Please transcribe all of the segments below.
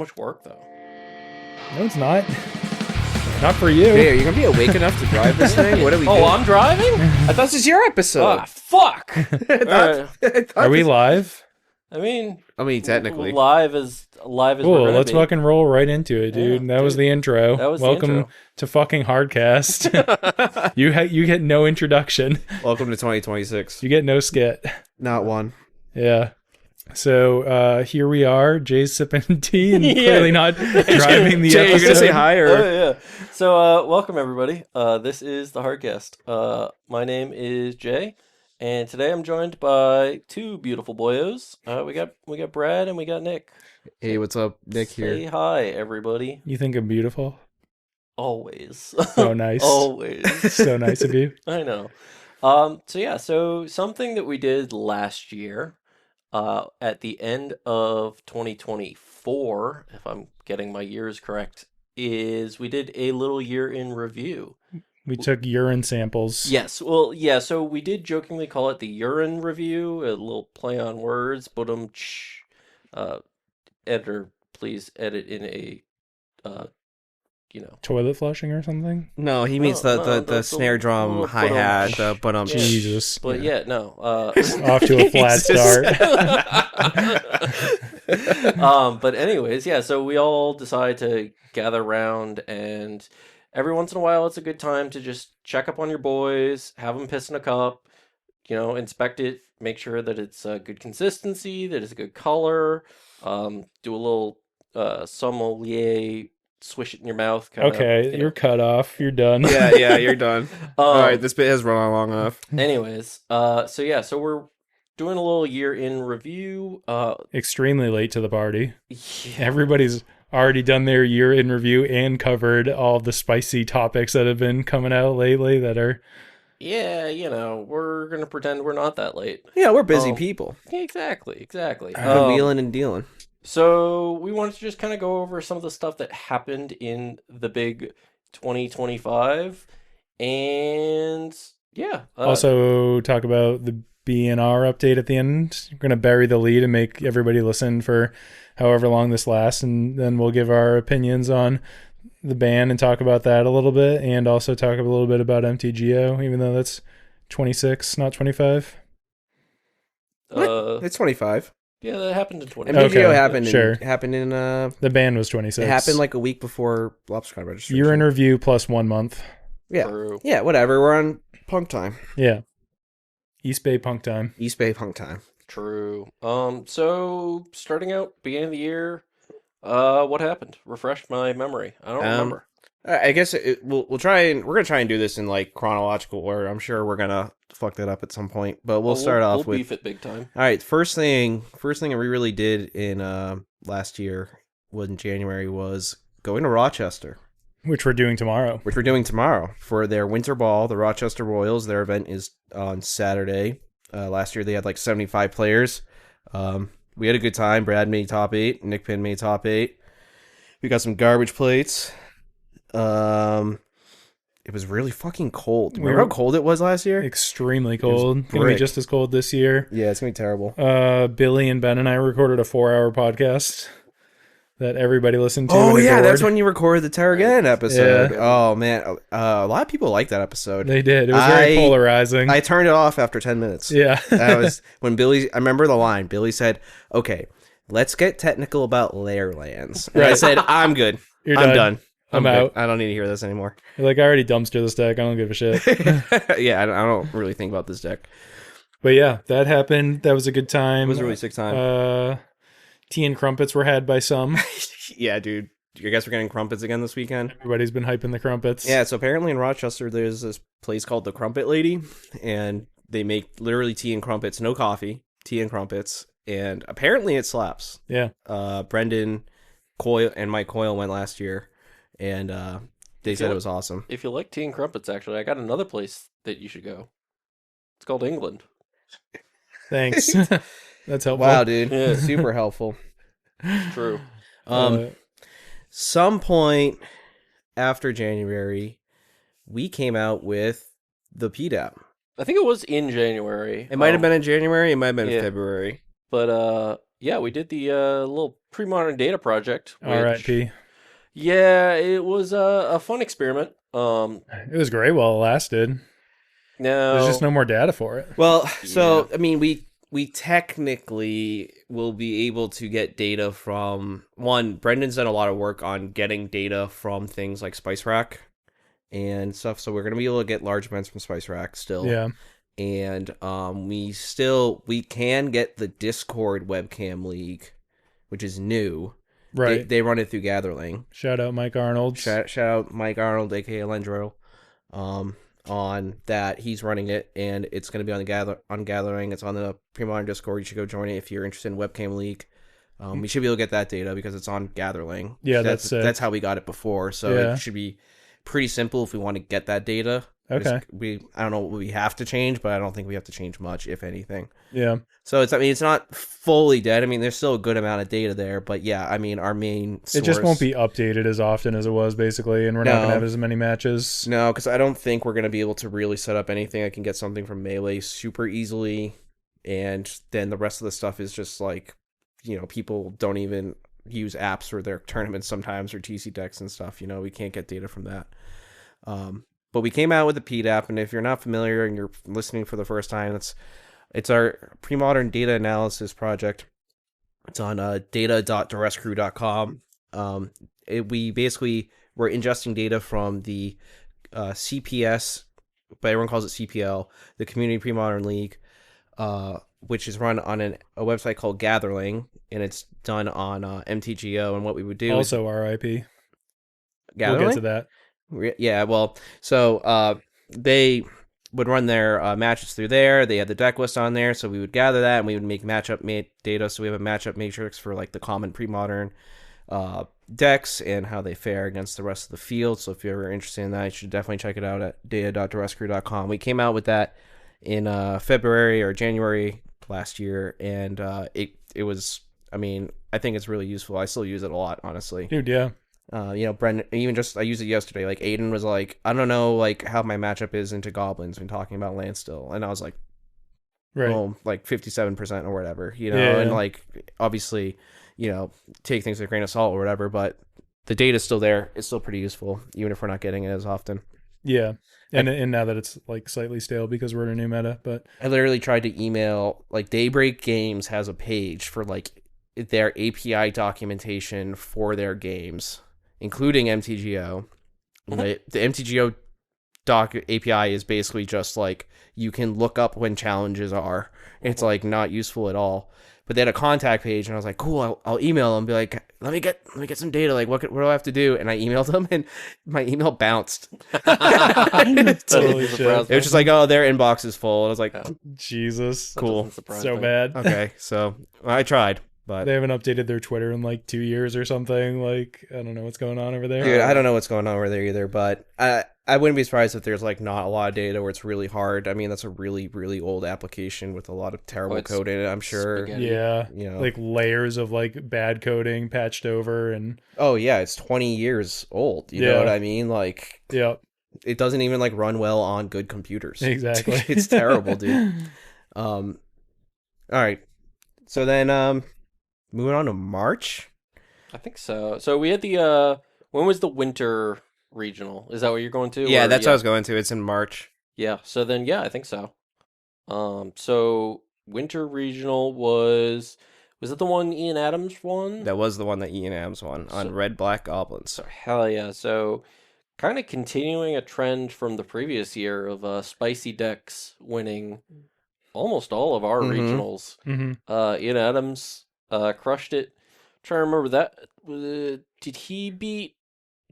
much work, though. No, it's not. Not for you. Hey, are you going to be awake enough to drive this thing? What are we doing? Oh, I'm driving? I thought this was your episode. Ah, fuck! Are we live? I mean, technically. live as Cool, let's fucking roll right into it, dude. Yeah, that was the intro. That was Welcome the intro. to fucking Hardcast. You get no introduction. Welcome to 2026. You get no skit. Not one. Yeah. So here we are. Jay's sipping tea and clearly not driving the Jay, episode. you're gonna say hi or? Oh, yeah. So, welcome, everybody. This is the Hardcast. My name is Jay, and today I'm joined by two beautiful boyos. We got Brad and we got Nick. Hey, what's up? Nick Say here. hi, everybody. You think I'm beautiful? Always. So nice. Always. So nice of you. I know. So something that we did last year, at the end of 2024, if I'm getting my years correct, is we did a little year in review. We took urine samples. Yes, well, yeah, so we did jokingly call it the urine review, a little play on words, but editor, please edit in a, Toilet flushing or something? No, he means the snare drum hi-hat, the but Jesus. But no. Off to a flat start. But anyways, yeah, so we all decide to gather around, and every once in a while it's a good time to just check up on your boys, have them piss in a cup, inspect it, make sure that it's a good consistency, that it's a good color, do a little sommelier, swish it in your mouth. Okay, you're cut off. You're done. Yeah, you're done. All right, this bit has run on long enough. Anyways, so we're doing a little year in review. Extremely late to the party. Yeah. Everybody's already done their year in review and covered all the spicy topics that have been coming out lately that are... Yeah, we're going to pretend we're not that late. Yeah, we're busy people. Exactly. Wheeling and dealing. So we wanted to just kind of go over some of the stuff that happened in the big 2025. And yeah. Also talk about the BNR update at the end. We're going to bury the lead and make everybody listen for however long this lasts. And then we'll give our opinions on the band and talk about that a little bit. And also talk a little bit about MTGO, even though that's 26, not 25. It's 25. Yeah, that happened in 20. MTGO Okay, happened in the band was 26. It happened like a week before LobsterCon registration. Year in review plus 1 month. Yeah. True. Yeah, whatever. We're on punk time. Yeah. East Bay punk time. East Bay punk time. True. So starting out, beginning of the year, what happened? Refresh my memory. I don't remember. I guess we're gonna try and do this in like chronological order. I'm sure we're gonna fuck that up at some point, but we'll start off with beef it big time. All right, first thing that we really did in last year, in January, was going to Rochester, Which we're doing tomorrow. for their winter ball. The Rochester Royals. Their event is on Saturday. Last year they had like 75 players. We had a good time. Brad made top 8. Nick Pin made top 8. We got some garbage plates. It was really fucking cold. Remember how cold it was last year? Extremely cold. Gonna be just as cold this year. Yeah, it's gonna be terrible. Billy and Ben and I recorded a 4-hour podcast that everybody listened to. Oh and yeah, adored. that's when you recorded the Targaryen episode. Yeah. Oh man, a lot of people liked that episode. They did. It was very polarizing. I turned it off after 10 minutes. Yeah. That was when Billy. I remember the line. Billy said, "Okay, let's get technical about lair lands." And I said, "I'm good. I'm done. I'm good. out. I don't need to hear this anymore." You're like, I already dumpster this deck. I don't give a shit. Yeah, I don't really think about this deck. But yeah, that happened. That was a good time. It was a really sick time. Tea and crumpets were had by some. Yeah, dude. I guess we're getting crumpets again this weekend. Everybody's been hyping the crumpets. Yeah, so apparently in Rochester there's this place called the Crumpet Lady, and they make literally tea and crumpets, no coffee, tea and crumpets, and apparently it slaps. Yeah. Brendan Coyle and Mike Coyle went last year, and they said it was awesome. If you like tea and crumpets, actually, I got another place that you should go. It's called England. Thanks. That's helpful. Wow, dude. Yeah. Super helpful. True. Some point after January, we came out with the PDAP. I think it was in January. It might have been in January. It might have been in February. But Yeah, we did the little pre-modern data project, which R.I.P. yeah, it was a fun experiment. It was great while it lasted. There's just Now no more data for it. Well, yeah, so I mean, we technically will be able to get data from one. Brendan's done a lot of work on getting data from things like Spice Rack and stuff. So we're gonna be able to get large amounts from Spice Rack still, Yeah, and we can get the Discord webcam league, which is new. right. They run it through Gatherling. Shout out Mike Arnold's. Shout out Mike Arnold, aka Alendro, um, on that. He's running it, and it's going to be on Gathering. It's on the Premodern Discord. You should go join it if you're interested in Webcam League. We should be able to get that data because it's on Gatherling. Yeah, that's how we got it before. So Yeah. it should be pretty simple if we want to get that data. Okay. I don't know what we have to change, but I don't think we have to change much, if anything. Yeah. So it's not fully dead. I mean, there's still a good amount of data there, but yeah, I mean, our main source, It just won't be updated as often as it was, basically, and we're not No. going to have as many matches. No, because I don't think we're going to be able to really set up anything. I can get something from Melee super easily, and then the rest of the stuff is just like, people don't even use apps for their tournaments sometimes or TC decks and stuff. We can't get data from that. But we came out with a PDAP, and if you're not familiar and you're listening for the first time, it's our pre-modern data analysis project. It's on data.duresscrew.com. We basically were ingesting data from the CPS, but everyone calls it CPL, the Community Pre-Modern League, which is run on a website called Gatherling, and it's done on MTGO. And what we would do Also, RIP. Gatherling? We'll get to that. Yeah, well, so they would run their matches through there. They had the deck list on there, so we would gather that and we would make matchup data. So we have a matchup matrix for like the common pre-modern decks and how they fare against the rest of the field. So if you're ever interested in that, you should definitely check it out at data.duresscrew.com. We came out with that in February or January last year, and it was, I mean, I think it's really useful. I still use it a lot, honestly. Dude, yeah. Brendan, I used it yesterday. Like, Aiden was like, I don't know, like, how my matchup is into goblins when talking about land still. And I was like, Right. well, like 57% or whatever, Yeah. and like, obviously, take things with a grain of salt or whatever, but the data's still there. It's still pretty useful, even if we're not getting it as often. Yeah. And now that it's like slightly stale because we're in a new meta, but I literally tried to email, like, Daybreak Games has a page for like their API documentation for their games, including MTGO. The MTGO doc API is basically just like, you can look up when challenges are. It's like not useful at all. But they had a contact page, and I was like, cool, I'll email them, be like, let me get some data. Like, what do I have to do? And I emailed them, and my email bounced. Holy shit. It was just like, oh, their inbox is full. And I was like, Jesus. cool. So bad. Okay, so I tried, but They haven't updated their Twitter in like 2 years or something. Like, I don't know what's going on over there. dude, I don't know what's going on over there either. But I wouldn't be surprised if there's like not a lot of data where it's really hard. I mean, that's a really, really old application with a lot of terrible it's code in it, I'm sure. spaghetti. Yeah. Like, Like layers of like bad coding patched over and oh yeah, it's 20 years old. You know Yeah. what I mean? Like, yeah, it doesn't even like run well on good computers. exactly. It's terrible, dude. All right. So then, moving on to March. I think so. So we had the when was the winter regional? Is that what you're going to? Yeah, Or- that's what I was going to. It's in March. Yeah. So then, yeah, I think so. So winter regional was it the one Ian Adams won? That was the one that Ian Adams won on So- Red Black Goblins. So hell yeah. So kind of continuing a trend from the previous year of spicy decks winning almost all of our Mhm. regionals. hmm Ian Adams crushed it. Trying to remember that. Did he beat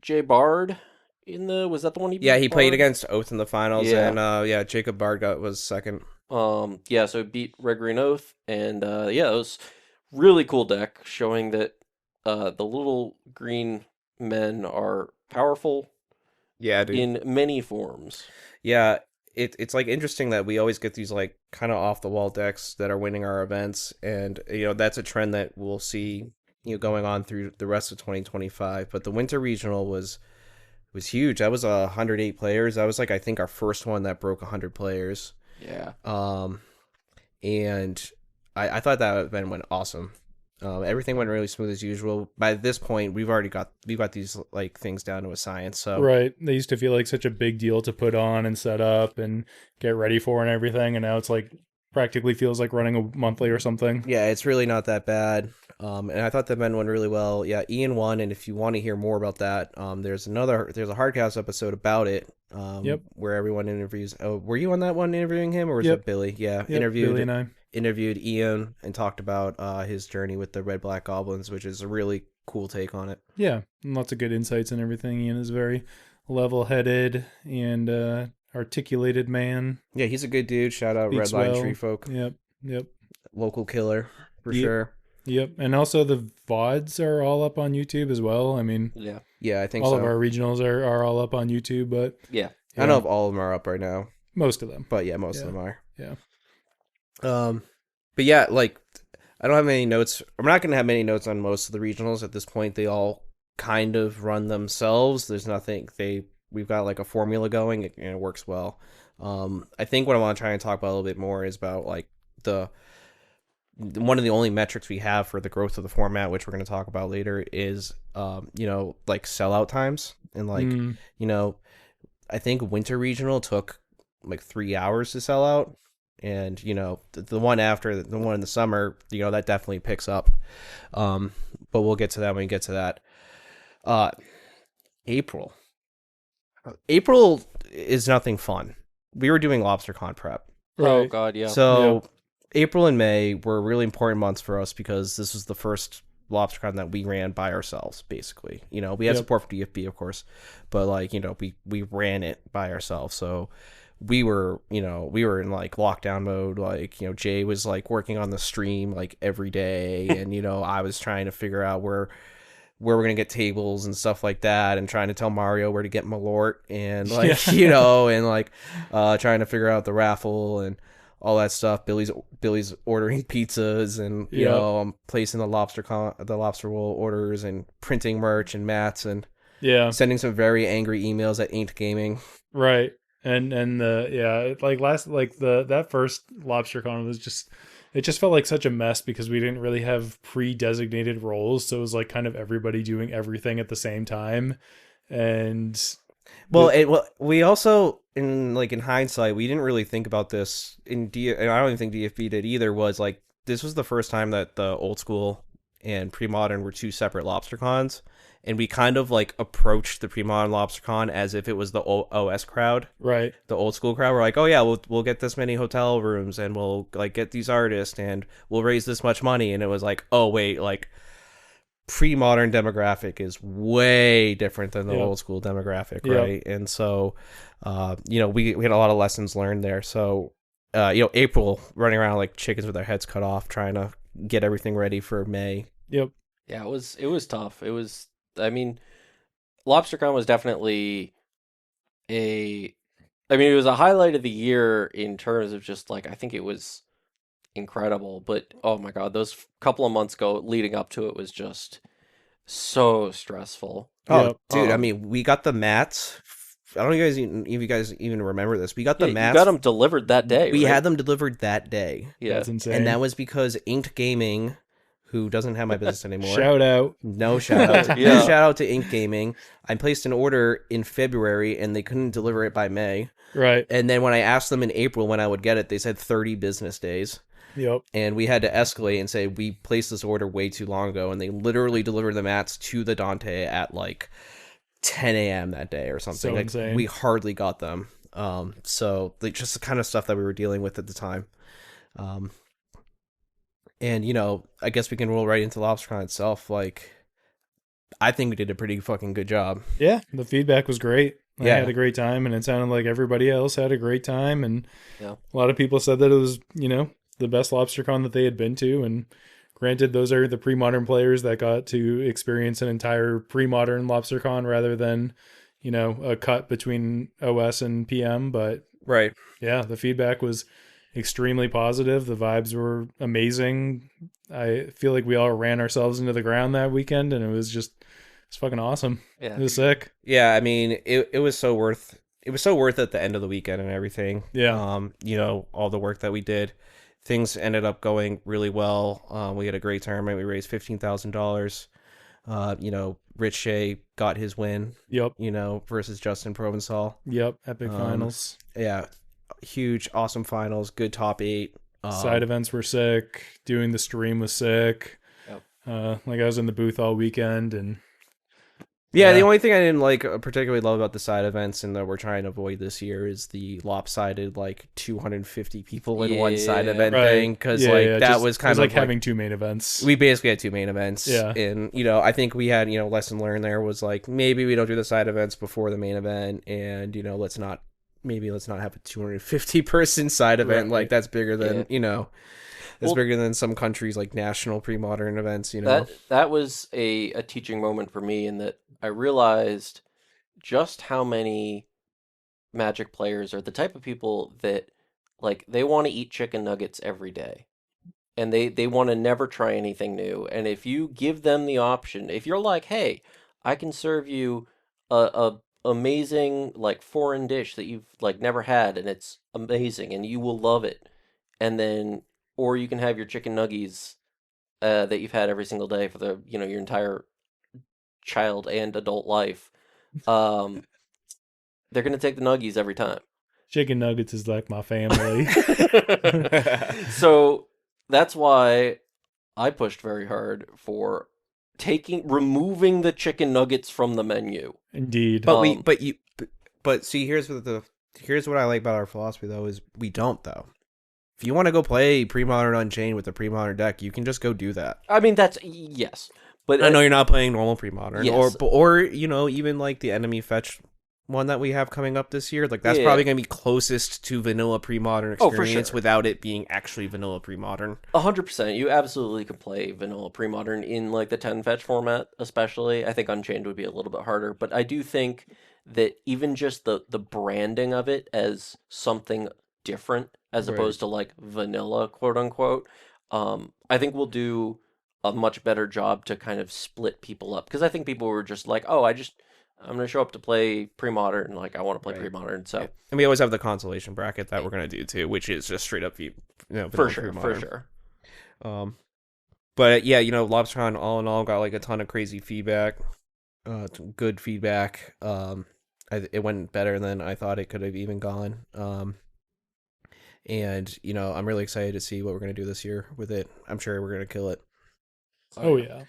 Jay Bard was that the one he beat? Yeah, he played Bard? against Oath in the finals, Yeah. and Jacob Bard was second. Yeah, so it beat Red Green Oath, and yeah, it was really cool deck showing that the little green men are powerful Yeah, dude. in many forms. Yeah, it's like interesting that we always get these like kind of off the wall decks that are winning our events, and that's a trend that we'll see going on through the rest of 2025. But the Winter Regional was huge. That was 108 players. That was like, I think, our first one that broke 100 players. Yeah. And I thought that event went awesome. Everything went really smooth as usual. By this point, we've got these like things down to a science. So Right. They used to feel like such a big deal to put on and set up and get ready for and everything, and now it's like practically feels like running a monthly or something. yeah, it's really not that bad. And I thought the men went really well. Yeah, Ian won, and if you want to hear more about that, there's a Hardcast episode about it. Yep. Where everyone interviews. Oh, were you on that one interviewing him, or was Yep. it Billy? Yeah, Yep, Billy and I. interviewed Ian and talked about his journey with the Red Black Goblins, which is a really cool take on it. Yeah, and lots of good insights and everything. Ian is a very level-headed and articulated man. Yeah, he's a good dude. Shout out Speaks Red Line well. Tree Folk. Yep. Local killer for Yep. sure. Yep. And also the VODs are all up on YouTube as well. I mean, Yeah. Yeah, I think all so. of our regionals are all up on YouTube, but Yeah. I don't know if all of them are up right now, most of them. but yeah, most of them are. Yeah. But yeah, like I don't have any notes. I'm not going to have many notes on most of the regionals at this point. They all kind of run themselves. There's nothing we've got like a formula going and it works well. I think what I want to try and talk about a little bit more is about like one of the only metrics we have for the growth of the format, which we're going to talk about later, is like sellout times. And like I think winter regional took like 3 hours to sell out, and the one after the one in the summer, that definitely picks up. But we'll get to that when we get to that. April is nothing fun. We were doing LobsterCon prep. Oh Right. God, yeah. So April and May were really important months for us because this was the first LobsterCon that we ran by ourselves, basically. We had support from DFB, of course, but like, we ran it by ourselves. So we were in like lockdown mode. Like, Jay was like working on the stream like every day, and I was trying to figure out where we're gonna get tables and stuff like that, and trying to tell Mario where to get Malort, and like and like trying to figure out the raffle and all that stuff. Billy's ordering pizzas, and I'm placing the lobster roll orders and printing merch and mats and sending some very angry emails at Inked Gaming. Right. And that first LobsterCon was it just felt like such a mess because we didn't really have pre-designated roles, so it was like kind of everybody doing everything at the same time. And we also in hindsight, we didn't really think about this and I don't even think DFB did either. Was like this was the first time that the old school and Premodern were two separate LobsterCons, and we kind of like approached the Premodern LobsterCon as if it was the OS crowd, right? The old school crowd. We're like, oh yeah, we'll get this many hotel rooms, and we'll like get these artists, and we'll raise this much money. And it was like, oh wait, like Premodern demographic is way different than the old school demographic, right? And so, we had a lot of lessons learned there. So, April running around like chickens with their heads cut off, trying to get everything ready for May. Yep. Yeah, it was tough. I mean, LobsterCon was definitely it was a highlight of the year in terms of just like, I think it was incredible, but oh my God, those couple of months leading up to it was just so stressful. Oh, dude, I mean, we got the mats. I don't know if you guys even remember this. We got the mats. You got them delivered that day. We right? had them delivered that day. Yeah, that's insane. And that was because Inked Gaming, who doesn't have my business anymore. Shout out. No shout out. Yeah. No shout out to Inked Gaming. I placed an order in February and they couldn't deliver it by May. Right. And then when I asked them in April when I would get it, they said 30 business days. Yep. And we had to escalate and say we placed this order way too long ago, and they literally delivered the mats to the Dante at like 10 a.m. that day or something. So like insane. we hardly got them. So like just the kind of stuff that we were dealing with at the time. And I guess we can roll right into LobsterCon itself. Like, I think we did a pretty fucking good job. Yeah, the feedback was great. I Yeah. had a great time, and it sounded like everybody else had a great time. And Yeah. a lot of people said that it was, the best LobsterCon that they had been to. And granted, those are the pre-modern players that got to experience an entire pre-modern LobsterCon rather than, a cut between OS and PM. But Right. yeah, the feedback was extremely positive. The vibes were amazing. I feel like we all ran ourselves into the ground that weekend, and it's fucking awesome. Yeah. It was sick. Yeah, I mean, it was so worth. It was so worth it at the end of the weekend and everything. Yeah. All the work that we did. things ended up going really well. We had a great tournament. We raised $15,000. Rich Shea got his win. Yep. Versus Justin Provençal. Yep. Epic finals. Yeah, huge, awesome finals. Good top 8. Side events were sick. Doing the stream was sick. Yep. Like I was in the booth all weekend, and yeah, the only thing I didn't particularly love about the side events and that we're trying to avoid this year is the lopsided 250 people in one side event thing, because that was kind of like having 2 main events. We basically had 2 main events. Yeah. And I think we had lesson learned there was maybe we don't do the side events before the main event, and let's not have a 250 person side event. Right. That's bigger than It's bigger than some countries national pre-modern events, That was a teaching moment for me, in that I realized just how many Magic players are the type of people that they want to eat chicken nuggets every day. And they want to never try anything new. And if you give them the option, if you're like, hey, I can serve you a amazing foreign dish that you've never had, and it's amazing and you will love it. And then, or you can have your chicken nuggies that you've had every single day for the your entire child and adult life. They're gonna take the nuggies every time. Chicken nuggets is like my family. So that's why I pushed very hard for removing the chicken nuggets from the menu. Indeed. But see, here's what I like about our philosophy though, is we don't though. If you want to go play Premodern Unchained with a Premodern deck, you can just go do that. I mean, yes. But I know you're not playing normal Premodern. Yes. Or even the enemy fetch one that we have coming up this year. That's probably going to be closest to vanilla Premodern experience, sure, without it being actually vanilla Premodern. 100%. You absolutely could play vanilla Premodern in the 10 fetch format, especially. I think Unchained would be a little bit harder, but I do think that even just the branding of it as something different as opposed to vanilla, quote unquote, I think we'll do a much better job to kind of split people up, because I think people were just I'm going to show up to play Premodern, I want to play Premodern. So, and we always have the consolation bracket that we're going to do too, which is just straight up for sure. But yeah, LobsterCon all in all got a ton of crazy feedback, good feedback. It went better than I thought it could have even gone. And I'm really excited to see what we're going to do this year with it. I'm sure we're going to kill it. Oh yeah.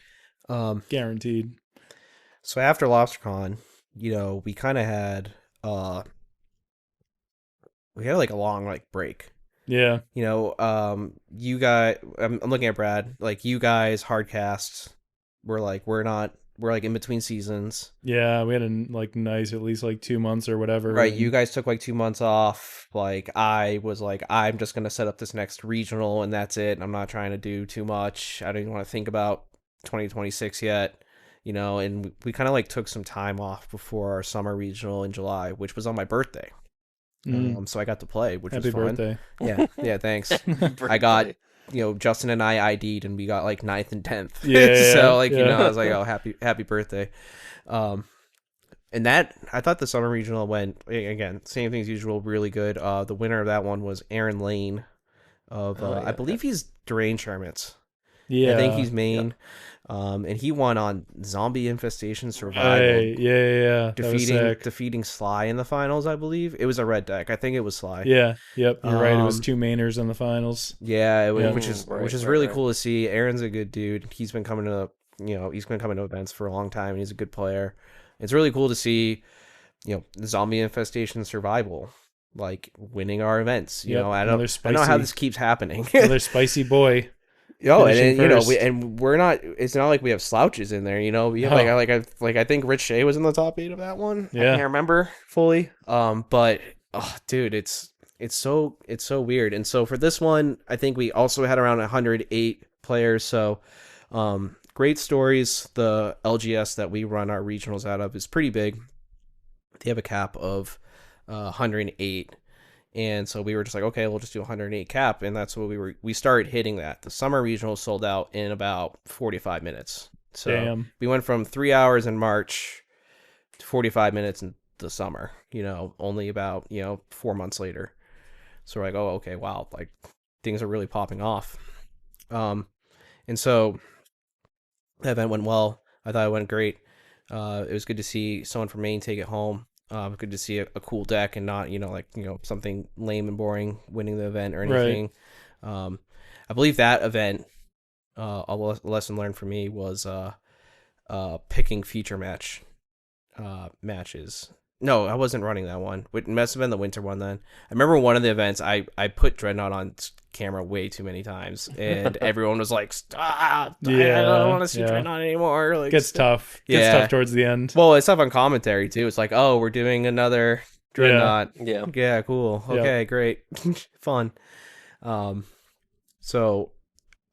Guaranteed. So after LobsterCon, we kind of had a long break. Yeah. You guys, I'm looking at Brad, you guys hardcasts, we're in between seasons. Yeah, we had a nice at least 2 months or whatever. Right, you guys took 2 months off. I was I'm just gonna set up this next regional and that's it. I'm not trying to do too much. I don't even want to think about 2026 yet. And we kind of took some time off before our summer regional in July, which was on my birthday. So I got to play, which was fun. Happy birthday. Yeah, thanks. I got Justin and I ID'd and we got 9th and 10th. Yeah. So I was oh, happy birthday. And that, I thought the summer regional went, again, same thing as usual, really good. The winner of that one was Aaron Lane of I believe he's Deranged Hermits. Yeah, I think he's main. Yep. And he won on Zombie Infestation Survival. Yeah. Defeating Sly in the finals, I believe. It was a red deck. I think it was Sly. Yeah. Yep. You're right. It was 2 mainers in the finals. Yeah, which is really cool to see. Aaron's a good dude. He's been coming to events for a long time, and he's a good player. It's really cool to see, Zombie Infestation Survival winning our events. I don't know how this keeps happening. Another spicy boy. Yo, and we're not. It's not like we have slouches in there. We have I think Rich Shea was in the top 8 of that one. Yeah, I can't remember fully. But dude, it's so weird. And so for this one, I think we also had around 108 players. So, great stories. The LGS that we run our regionals out of is pretty big. They have a cap of 108. And so we were just okay, we'll just do 108 cap. And that's what we started hitting that. The summer regional sold out in about 45 minutes. So Damn. We went from 3 hours in March to 45 minutes in the summer, only about, 4 months later. So we're oh, okay, wow. things are really popping off. And so that event went well. I thought it went great. It was good to see someone from Maine take it home. Good to see a cool deck and not, something lame and boring winning the event or anything. Right. I believe that event, a lesson learned for me was picking feature matches. No, I wasn't running that one. It must have been the winter one then. I remember one of the events, I put Dreadnought on camera way too many times, and everyone was like, "Stop! I don't want to see Dreadnought anymore." Like, gets tough. Gets tough towards the end. Well, it's tough on commentary too. It's like, "Oh, we're doing another Dreadnought." Yeah, cool. Okay, great, fun. So,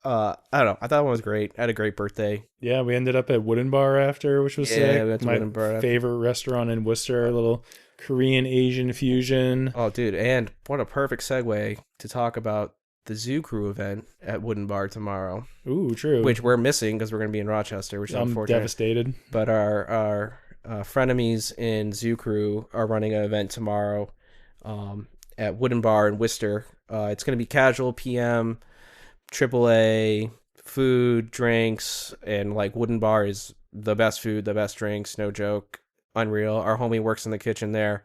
I don't know. I thought one was great. I had a great birthday. Yeah, we ended up at Wooden Bar after, which was sick. We went to Wooden Bar favorite restaurant in Worcester, a little Korean Asian fusion. Oh, dude, and what a perfect segue to talk about the Zoo Crew event at Wooden Bar tomorrow. Ooh, true. Which we're missing because we're going to be in Rochester, which is unfortunate. I'm devastated. But our frenemies in Zoo Crew are running an event tomorrow at Wooden Bar in Worcester. It's going to be casual PM, AAA, food, drinks, and like Wooden Bar is the best food, the best drinks, no joke, unreal. Our homie works in the kitchen there.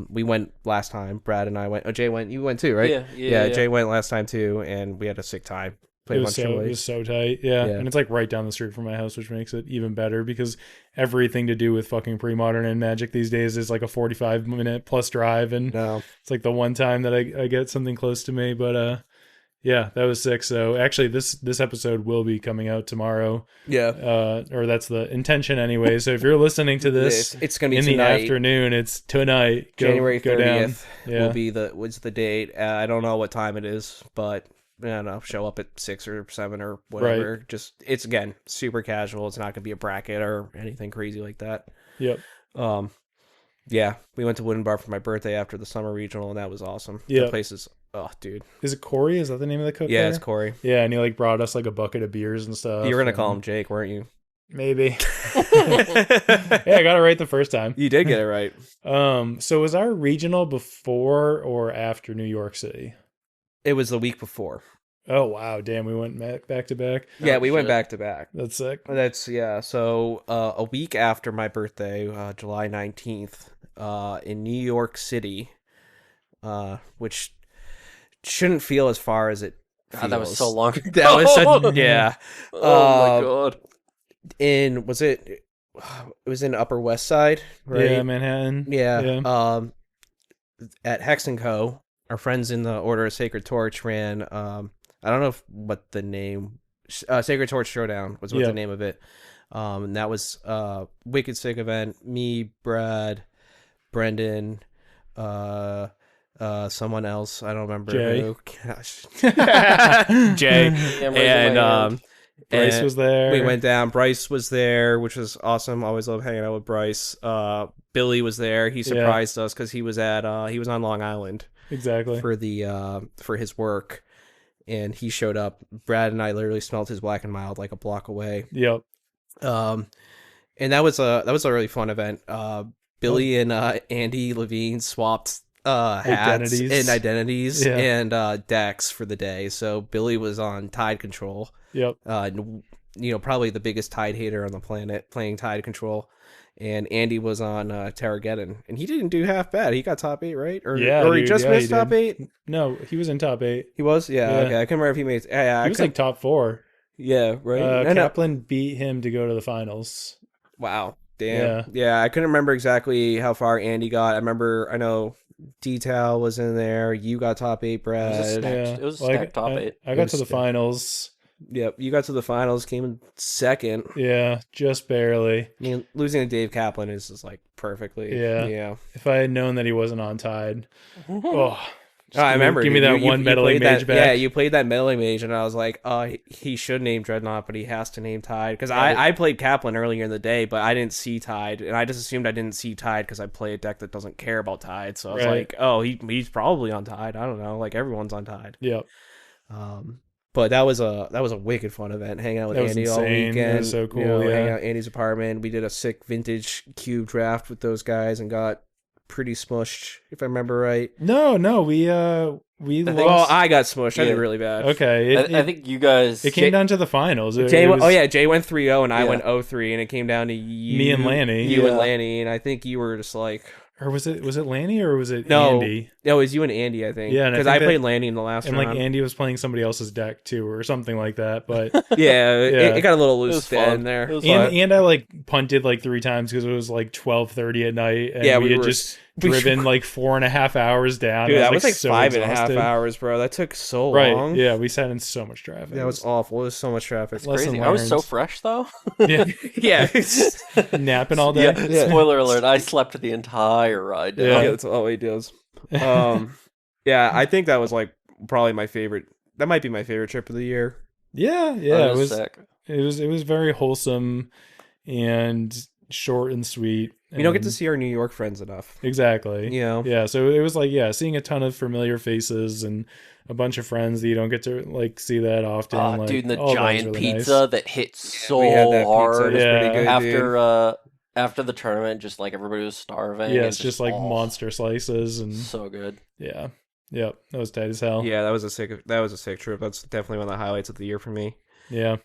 We went last time. Brad and I went. Oh, Jay went. You went too, right? Yeah. Jay went last time too, and we had a sick time. It was so tight. Yeah. And it's like right down the street from my house, which makes it even better because everything to do with fucking Premodern and Magic these days is like a 45-minute plus drive, and it's like the one time that I get something close to me. But yeah, that was sick. So actually, this episode will be coming out tomorrow. Yeah. Or that's the intention anyway. So if you're listening to this, it's gonna be in tonight. the afternoon. It's tonight. January 30th will be what's the date? I don't know what time it is, but I don't know. Show up at 6 or 7 or whatever. Right. Just it's again super casual. It's not gonna be a bracket or anything crazy like that. Yep. Yeah, we went to Wooden Bar for my birthday after the summer regional, and that was awesome. Yeah, the place is dude. Is it Corey? Is that the name of the cook? Yeah, there? It's Corey. Yeah, and he like brought us like a bucket of beers and stuff. You were gonna call him Jake, weren't you? Maybe. Yeah, I got it right the first time. You did get it right. So was our regional before or after New York City? It was the week before. Oh wow, damn, we went back to back. Yeah, we went back to back. That's sick. So a week after my birthday, July 19th, in New York City, which shouldn't feel as far as it feels. God, that was so long ago. That was yeah. Oh my god. It was in Upper West Side, right? Yeah, Manhattan. Yeah. At Hex & Co., our friends in the Order of Sacred Torch ran, I don't know what the name, Sacred Torch Showdown was the name of it. And that was a wicked sick event. Me, Brad, Brendan, someone else, I don't remember who. Gosh. Jay. And Bryce was there. We went down. Bryce was there, which was awesome. Always love hanging out with Bryce. Billy was there. He surprised us because he was on Long Island. Exactly. For his work. And he showed up. Brad and I literally smelled his Black and Mild like a block away. Yep. And that was a really fun event. Billy and Andy Levine swapped hats and identities and decks for the day. So Billy was on Tide Control. Yep. Probably the biggest Tide hater on the planet playing Tide Control. And Andy was on Terrageddon, and he didn't do half bad. He got top 8, right? Or he just missed top 8? No, he was in top 8. He was? Yeah. Okay. I couldn't remember if he made... he was like top 4. Yeah, right? Kaplan beat him to go to the finals. Wow. Damn. Yeah, I couldn't remember exactly how far Andy got. I know Detail was in there. You got top 8, Brad. It was a stacked top 8. I got to the finals. Yep, you got to the finals, came in second. Yeah, just barely. I mean, losing to Dave Kaplan is just like perfectly. Yeah. If I had known that he wasn't on Tide, I remember. Give me that one meddling mage back. Yeah, you played that meddling mage, and I was like, he should name Dreadnought, but he has to name Tide. Because I played Kaplan earlier in the day, but I didn't see Tide, and I just assumed I didn't see Tide because I play a deck that doesn't care about Tide. So I was like, he's probably on Tide. I don't know. Like, everyone's on Tide. Yep. But that was a wicked fun event. Hanging out with Andy all weekend. That was so cool. Hanging out at Andy's apartment. We did a sick vintage cube draft with those guys and got pretty smushed, if I remember right. No, we think- Well, lost. I got smushed. I Yeah. did really bad. Okay, I think you guys. it came down to the finals. Jay, It was Jay went 3-0 and I Yeah. went 0-3, and it came down to you, Me and Lanny. You and Yeah. Lanny, and I think you were just like, or was it Lanny or was it No. Andy? no, it was you and Andy, I think. Yeah, and I because think I that- played Lanny in the last And round. like Andy was playing somebody else's deck too, or something like that. But yeah, Yeah. It got a little It loose was at the fun. end there. It was fun. and I like punted like 3 times because it was like 12:30 at night, and Yeah, we we had were- just we driven were- like 4.5 hours down. Dude, I that was like so 5.5 exhausted. hours, bro. That took so Right? long. Yeah, we sat in so much traffic. That was awful. It was so much traffic. Lesson Crazy. I was so learned. fresh though. yeah, yeah, it's just- napping all day. Yeah. Yeah. Spoiler alert. I slept the entire ride down. Yeah. yeah, that's all he does. Yeah, I think that was like probably my favorite. That might be my favorite trip of the year. yeah. Oh, It was sick. it was very wholesome and short and sweet. We don't get to and- see our New York friends enough. exactly. You know? Yeah, so it was like seeing a ton of familiar faces and a bunch of friends that you don't get to like see that often. Oh, like, dude, and the all that was giant really pizza nice. that hit so we had that pizza. hard It was pretty Yeah. good, dude. after the tournament. Just like everybody was starving. Yeah, and it's just like monster slices and So good. yeah, yep, that was tight as hell. Yeah, that was a sick trip. That's definitely one of the highlights of the year for me. Yeah.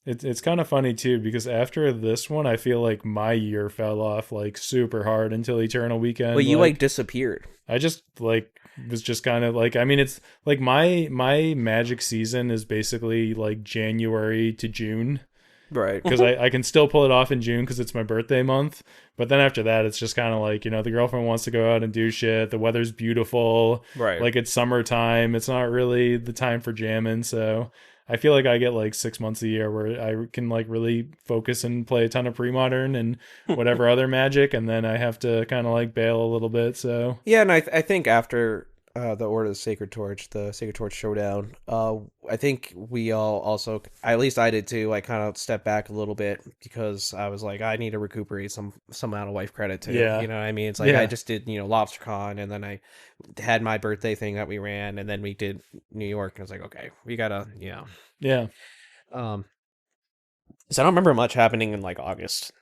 It's kind of funny too because after this one, I feel like my year fell off like super hard until Eternal Weekend. Well, you like disappeared. I just like was just kind of like, I mean, it's like my Magic season is basically like January to June Right. because I can still pull it off in June because it's my birthday month. But then after that, it's just kind of like, the girlfriend wants to go out and do shit. The weather's beautiful. Right. Like it's summertime. It's not really the time for jamming. So I feel like I get like 6 months a year where I can like really focus and play a ton of Premodern and whatever other Magic. And then I have to kind of like bail a little bit. So Yeah, and I think after the Order of the Sacred Torch Showdown, I think we all also, at least I did too, like kind of step back a little bit because I was like, I need to recuperate some amount of wife credit too. Yeah. You know what I mean? It's like Yeah. I just did, LobsterCon, and then I had my birthday thing that we ran, and then we did New York, and I was like, okay, we gotta, yeah. So I don't remember much happening in like August.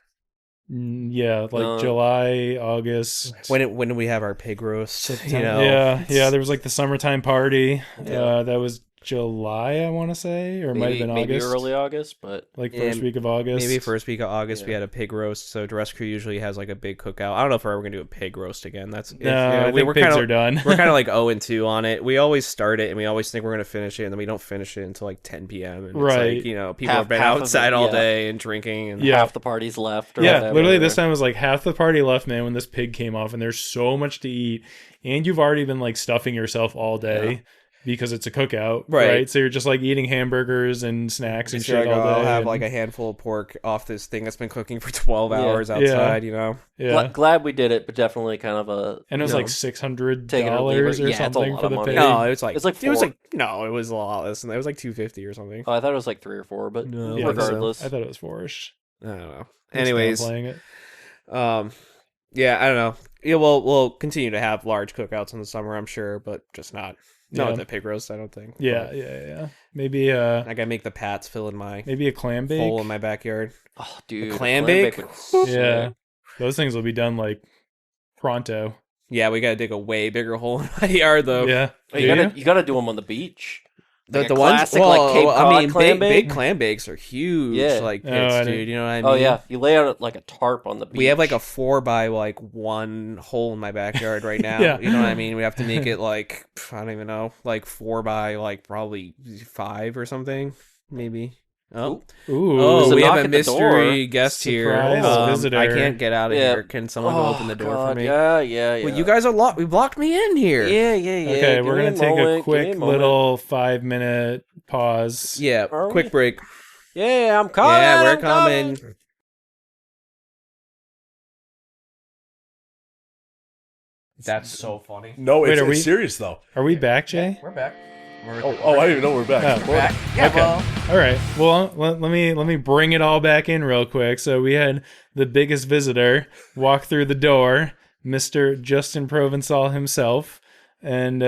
Yeah, like July, August. When did we have our pig roast? Yeah, there was like the summertime party. Yeah. That was July, I want to say, or it might have been maybe August. early August, but like Yeah, first week of August. Maybe first week of August we Yeah. had a pig roast. So Duress Crew usually has like a big cookout. I don't know if we're ever gonna do a pig roast again. That's No, I think we're pigs kind are of done. we're kind of like 0-2 on it. We always start it and we always think we're gonna finish it, and then we don't finish it until like 10 p.m. And Right. it's like, people have been half of outside it, all yeah. day and drinking and Yeah. half the party's left. Or Yeah, whatever. literally this time was like half the party left, man, when this pig came off, and there's so much to eat, and you've already been like stuffing yourself all day because it's a cookout, Right. So you're just like eating hamburgers and snacks and Sure, shit all day. I'll have and- like a handful of pork off this thing that's been cooking for 12 Yeah. hours outside, yeah, Glad we did it, but definitely kind of a. and it was you like know, $600 take it or leave it. or Yeah, it's a something lot for of the money. pig. No, it was like It's like it was four. like no, it was a lot less than that. It was like 250 or something. Oh, I thought it was like 3 or 4, but No, Yeah, regardless. I thought it was 4ish. I don't know. I'm Anyways, still playing it. Yeah, I don't know. Yeah, we'll continue to have large cookouts in the summer, I'm sure, but just not Yeah. at the pig roast, I don't think. Yeah, But yeah. Maybe I gotta make the pats fill in my maybe a clam bake. hole in my backyard. Oh, dude, clam bake? was Yeah, those things will be done like pronto. Yeah, we gotta dig a way bigger hole in my yard though. Yeah, Oh, Do you gotta do them on the beach. Like The a ones, classic, like, Cape Cod clam big bake? clam bakes are huge. Yeah. Like Oh, pits, I dude. didn't- You know what I mean? Oh yeah, you lay out like a tarp on the beach. We have like a 4x1 hole in my backyard right now. Yeah. You know what I mean? We have to make it like, I don't even know, like 4 by like probably 5 or something, maybe. Oh, Ooh, oh, a we knock have a at the mystery door. guest here. Surprise visitor. I can't get out of Yeah. here. Can someone go open the door God, for me? Yeah. Well, you guys are locked. We blocked me in here. Yeah. Okay, Give we're me gonna take moment, a give me quick moment. little 5-minute pause. Yeah. Are Quick we? break. Yeah, I'm coming. Yeah, we're I'm coming. That's so funny. No, Wait, it's, are we- it's serious though. Are we back, Jay? We're back. Oh, I didn't even know we're back. Oh. Well, back. Yeah, Okay. well, All right. Well, let me bring it all back in real quick. So we had the biggest visitor walk through the door, Mr. Justin Provençal himself, and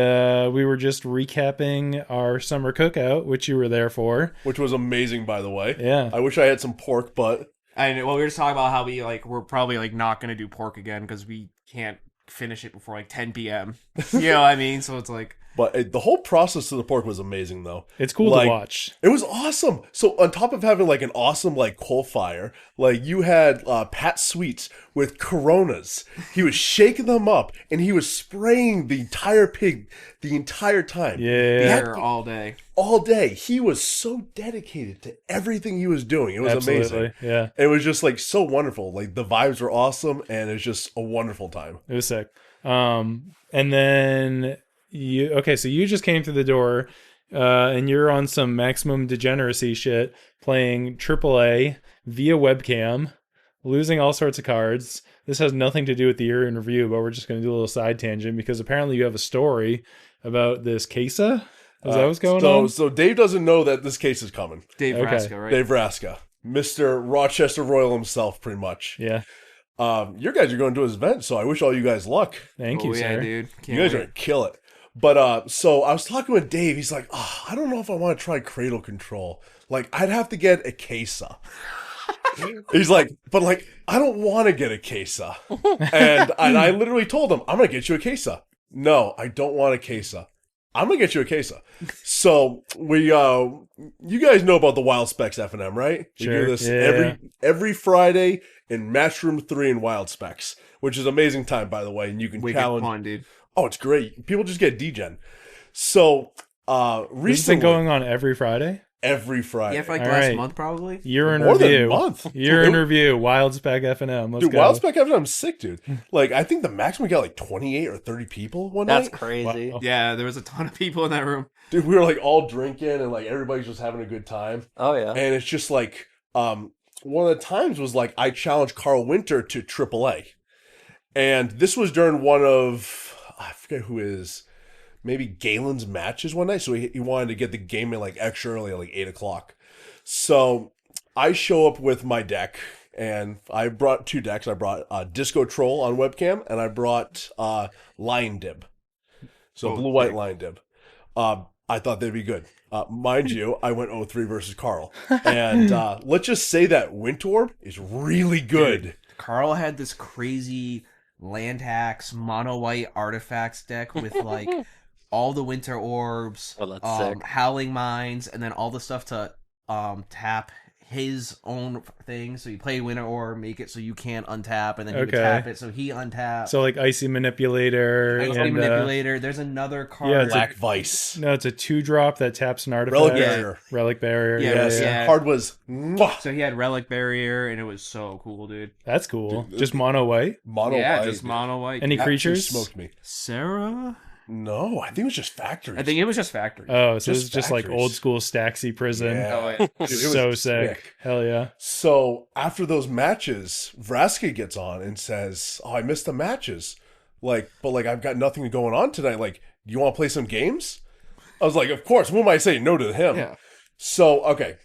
we were just recapping our summer cookout, which you were there for. which was amazing, by the way. Yeah. I wish I had some pork butt Well, we were just talking about how we're probably like not gonna do pork again because we can't finish it before like 10 p.m. You know what I mean? So it's like, But the whole process of the pork was amazing, though. It's cool Like, to watch. It was awesome. So on top of having like an awesome like coal fire, like you had Pat Sweets with Coronas. He was shaking them up and he was spraying the entire pig the entire time. Yeah. beer all day. All day. He was so dedicated to everything he was doing. It was Absolutely. amazing. Yeah. It was just like so wonderful. Like the vibes were awesome and it was just a wonderful time. It was sick. And then so you just came through the door, and you're on some maximum degeneracy shit, playing AAA via webcam, losing all sorts of cards. This has nothing to do with the year in review, but we're just going to do a little side tangent because apparently you have a story about this Kesa. Is that what's going on? So Dave doesn't know that this case is coming. Dave Okay. Raska, right? Dave Raska, Mr. Rochester Royal himself, pretty much. Yeah. Your guys are going to his event, so I wish all you guys luck. Thank you, yeah, sir. dude. You guys are going to kill it. But so I was talking with Dave. He's like, I don't know if I want to try Cradle Control. Like, I'd have to get a Kesa. He's like, but like, I don't want to get a Kesa. And I literally told him, I'm going to get you a Kesa. No, I don't want a Kesa. I'm going to get you a Kesa. So you guys know about the Wild Specs F&M, right? We Sure. do this Yeah. every Friday in Matchroom 3 in Wild Specs, which is amazing time, by the way. And you can Wicked challenge. fun, dude. Oh, it's great. People just get degen. So This has been recently, going on every Friday. every Friday. Yeah, for like All last right. month probably. Year in More than review. a month. Year in review. Wild Spec F&M. Let's Dude, go. Wild Spec F&M, I'm sick, dude. Like, I think the maximum got like 28 or 30 people one That's night. crazy. Wow. Yeah, there was a ton of people in that room. Dude, we were like all drinking and like everybody's just having a good time. Oh yeah. And it's just like, one of the times was like I challenged Carl Winter to AAA. And this was during one of, I forget who it is, maybe Galen's matches one night. So he wanted to get the game in like extra early at like 8 o'clock. So I show up with my deck and I brought two decks. I brought Disco Troll on webcam and I brought Lion Dib. So Oh, blue-white sick. Lion Dib. I thought they'd be good. Mind you, I went 0-3 versus Carl. And let's just say that Wintorb is really good. Carl had this crazy land hacks, mono white artifacts deck with like all the winter orbs, Oh, that's sick. howling mines, and then all the stuff to tap his own thing. So you play winter orb, make it so you can't untap, and then you would Okay. tap it so he untaps. So like Icy Manipulator. Icy and, Manipulator. There's another card. Yeah, it's Black Vice. no, it's a 2-drop that taps an artifact. Relic Yeah. Barrier. Relic Barrier. Yeah, Yeah, Yes. yeah. Hard was mwah, So he had Relic Barrier, and it was so cool, dude. That's cool. Dude, Just mono white. mono yeah, white, just dude. mono white. Any Absolutely creatures? smoked me. Sarah? No, I think it was just factories. I think it was just factory. Oh, so Just it's just like factories. old school Staxy Prison. Yeah. Oh, yeah. Dude, it was So sick. Hell yeah. So after those matches, Vraska gets on and says, "Oh, I missed the matches. Like, but like I've got nothing going on tonight. Like, do you want to play some games?" I was like, "Of course. Who am I saying no to him?" Yeah. So okay,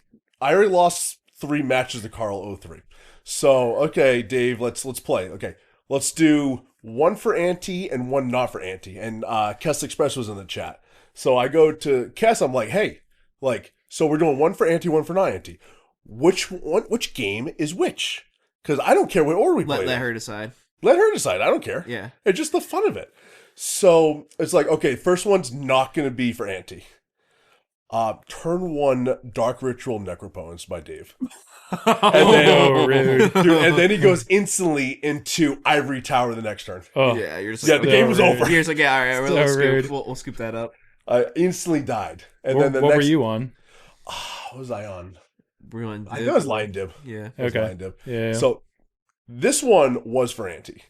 I already lost 3 matches to Carl 0-3. So okay, Dave, let's play. Okay, let's do one for Ante and one not for Ante. And Kess Express was in the chat. So I go to Kess. I'm like, hey, like, so we're doing one for Ante, one for not Ante. Which game is which? Because I don't care what order we play. Let in. her decide. Let her decide. I don't care. Yeah. It's just the fun of it. So it's like, okay, first one's not going to be for Ante. Turn 1 Dark Ritual Necropotence by Dave. And then, Oh, rude. dude, and then he goes instantly into Ivory Tower the next turn. Oh, Yeah, you're just Yeah, like, the so game was rude. over. You're just like, yeah, all right, So we'll, rude. scoop, we'll scoop that up. I instantly died. And what then the what next, were you on? What was I on? Ruined. I think it was Lion Dib. Yeah. It was Okay. Lion Dib. Yeah. So this one was for Ante.